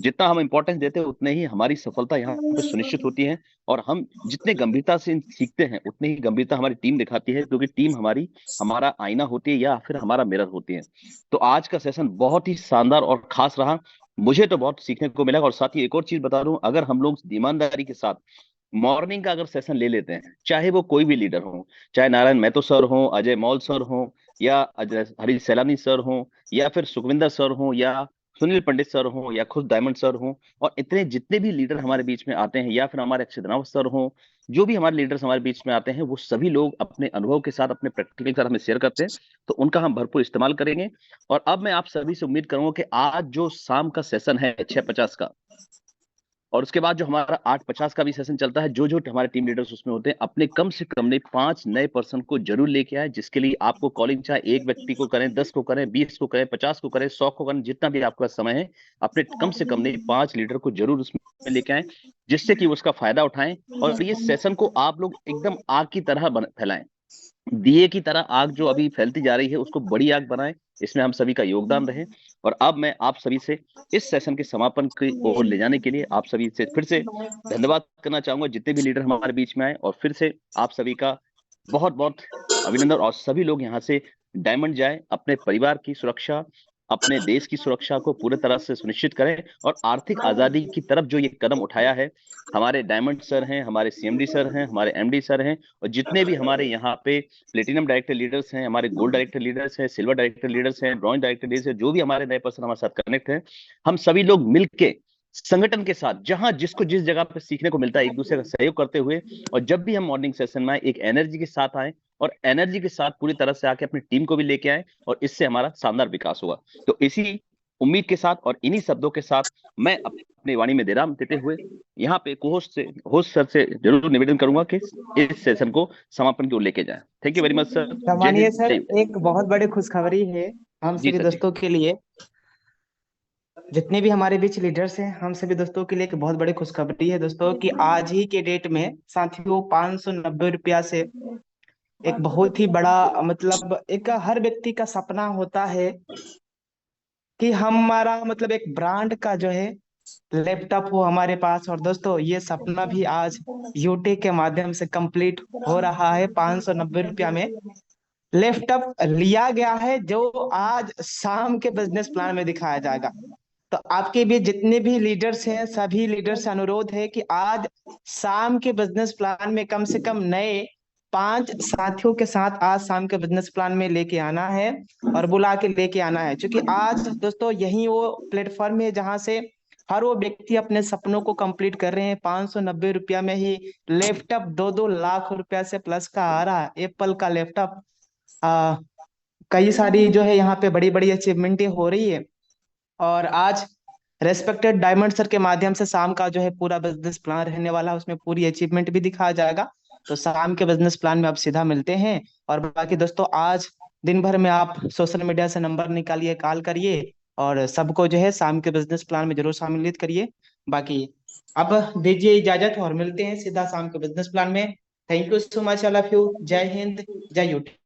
जितना हम इंपॉर्टेंस देते हैं उतने ही हमारी सफलता यहाँ पे सुनिश्चित होती है, और हम जितने गंभीरता से सीखते हैं उतनी ही गंभीरता हमारी टीम दिखाती है, क्योंकि टीम हमारा आईना होती है या फिर हमारा मिरर होती है। तो आज का सेशन बहुत ही शानदार और खास रहा, मुझे तो बहुत सीखने को मिला। और साथ ही एक और चीज बता दूं, अगर हम लोग ईमानदारी के साथ मॉर्निंग का अगर सेशन ले लेते हैं, चाहे वो कोई भी लीडर हो, चाहे नारायण महतो सर हो, अजय मौल सर हो, या हरीश सैलानी सर हो, या फिर सुखविंदर सर हो, या सुनील पंडित सर हो, या खुद डायमंड सर हो, और इतने जितने भी लीडर हमारे बीच में आते हैं, या फिर हमारे अक्षय रावत सर हो, जो भी हमारे लीडर्स हमारे बीच में आते हैं, वो सभी लोग अपने अनुभव के साथ, अपने प्रैक्टिकल के साथ हमें शेयर करते हैं, तो उनका हम भरपूर इस्तेमाल करेंगे। और अब मैं आप सभी से उम्मीद करूंगा कि आज जो शाम का सेशन है 6:50 का, और उसके बाद जो हमारा 8:50 का भी सेशन चलता है, जो जो हमारे टीम लीडर्स उसमें होते हैं अपने कम से कम नहीं 5 नए पर्सन को जरूर लेके आए, जिसके लिए आपको कॉलिंग चाहे एक व्यक्ति को करें, 10 को करें, 20 को करें, 50 को करें, 100 को करें, जितना भी आपका समय है, अपने कम से कम नहीं 5 लीडर को जरूर उसमें लेके आए, जिससे कि उसका फायदा उठाएं। और ये सेशन को आप लोग एकदम आग की तरह फैलाएं, दिए की तरह आग जो अभी फैलती जा रही है उसको बड़ी आग बनाएं, इसमें हम सभी का योगदान रहे। और अब मैं आप सभी से इस सेशन के समापन की ओर ले जाने के लिए आप सभी से फिर से धन्यवाद करना चाहूंगा, जितने भी लीडर हमारे बीच में आए, और फिर से आप सभी का बहुत बहुत अभिनंदन। और सभी लोग यहाँ से डायमंड जाए, अपने परिवार की सुरक्षा, अपने देश की सुरक्षा को पूरी तरह से सुनिश्चित करें, और आर्थिक आजादी की तरफ जो ये कदम उठाया है, हमारे डायमंड सर हैं, हमारे सीएमडी सर हैं, हमारे एमडी सर हैं, और जितने भी हमारे यहाँ पे प्लेटिनम डायरेक्टर लीडर्स हैं, हमारे गोल्ड डायरेक्टर लीडर्स हैं, सिल्वर डायरेक्टर लीडर्स हैं, ब्रॉन्ज डायरेक्टर लीडर्स हैं, जो भी हमारे नए पर्सन हमारे साथ कनेक्ट हैं, हम सभी लोग मिलके संगठन के साथ जहां जिसको जिस जगह पे सीखने को मिलता है, एक दूसरे का सहयोग करते हुए, और जब भी हम मॉर्निंग सेशन में आए एक एनर्जी के साथ आए, और एनर्जी के साथ पूरी तरह से आके अपनी टीम को भी लेके आए, और इससे हमारा शानदार विकास हुआ। तो इसी उम्मीद के साथ और इन्हीं शब्दों के साथ मैं अपनी वाणी में विराम देते हुए यहाँ पे होस्ट सर से जरूर निवेदन करूंगा कि इस सेशन को समापन की ओर लेके जाए। Thank you very much sir. मानिए सर, एक बहुत बड़ी खुशखबरी है हम जी सभी सर, जी। दोस्तों के लिए, जितने भी हमारे बीच लीडर्स हैं, हम सभी दोस्तों के लिए एक बहुत बड़ी खुशखबरी है दोस्तों, कि आज ही के डेट में साथियों 590 रुपया से एक बहुत ही बड़ा, मतलब एक हर व्यक्ति का सपना होता है कि हमारा मतलब एक ब्रांड का जो है लैपटॉप हो हमारे पास। और दोस्तों ये सपना भी आज यूटी के माध्यम से कंप्लीट हो रहा है। 590 रुपया में लैपटॉप लिया गया है, जो आज शाम के बिजनेस प्लान में दिखाया जाएगा। तो आपके भी जितने भी लीडर्स हैं, सभी लीडर्स से अनुरोध है कि आज शाम के बिजनेस प्लान में कम से कम नए 5 साथियों के साथ आज शाम के बिजनेस प्लान में लेके आना है और बुला के लेके आना है। क्योंकि आज दोस्तों यही वो प्लेटफॉर्म है जहां से हर वो व्यक्ति अपने सपनों को कंप्लीट कर रहे हैं। 590 रुपया में ही लैपटॉप 2-2 लाख रुपया से प्लस का आ रहा है, एप्पल का लैपटॉप। कई सारी जो है यहाँ पे बड़ी बड़ी अचीवमेंटें हो रही है। और आज रेस्पेक्टेड डायमंड सर के माध्यम से शाम का जो है पूरा बिजनेस प्लान रहने वाला है, उसमें पूरी अचीवमेंट भी दिखाया जाएगा। तो शाम के बिजनेस प्लान में आप सीधा मिलते हैं। और बाकी दोस्तों आज दिन भर में आप सोशल मीडिया से नंबर निकालिए, कॉल करिए, और सबको जो है शाम के बिजनेस प्लान में जरूर शामिलित करिए। बाकी अब दीजिए इजाजत और मिलते हैं सीधा शाम के बिजनेस प्लान में। Thank you so much, all of you. जय हिंद, जय यूटी।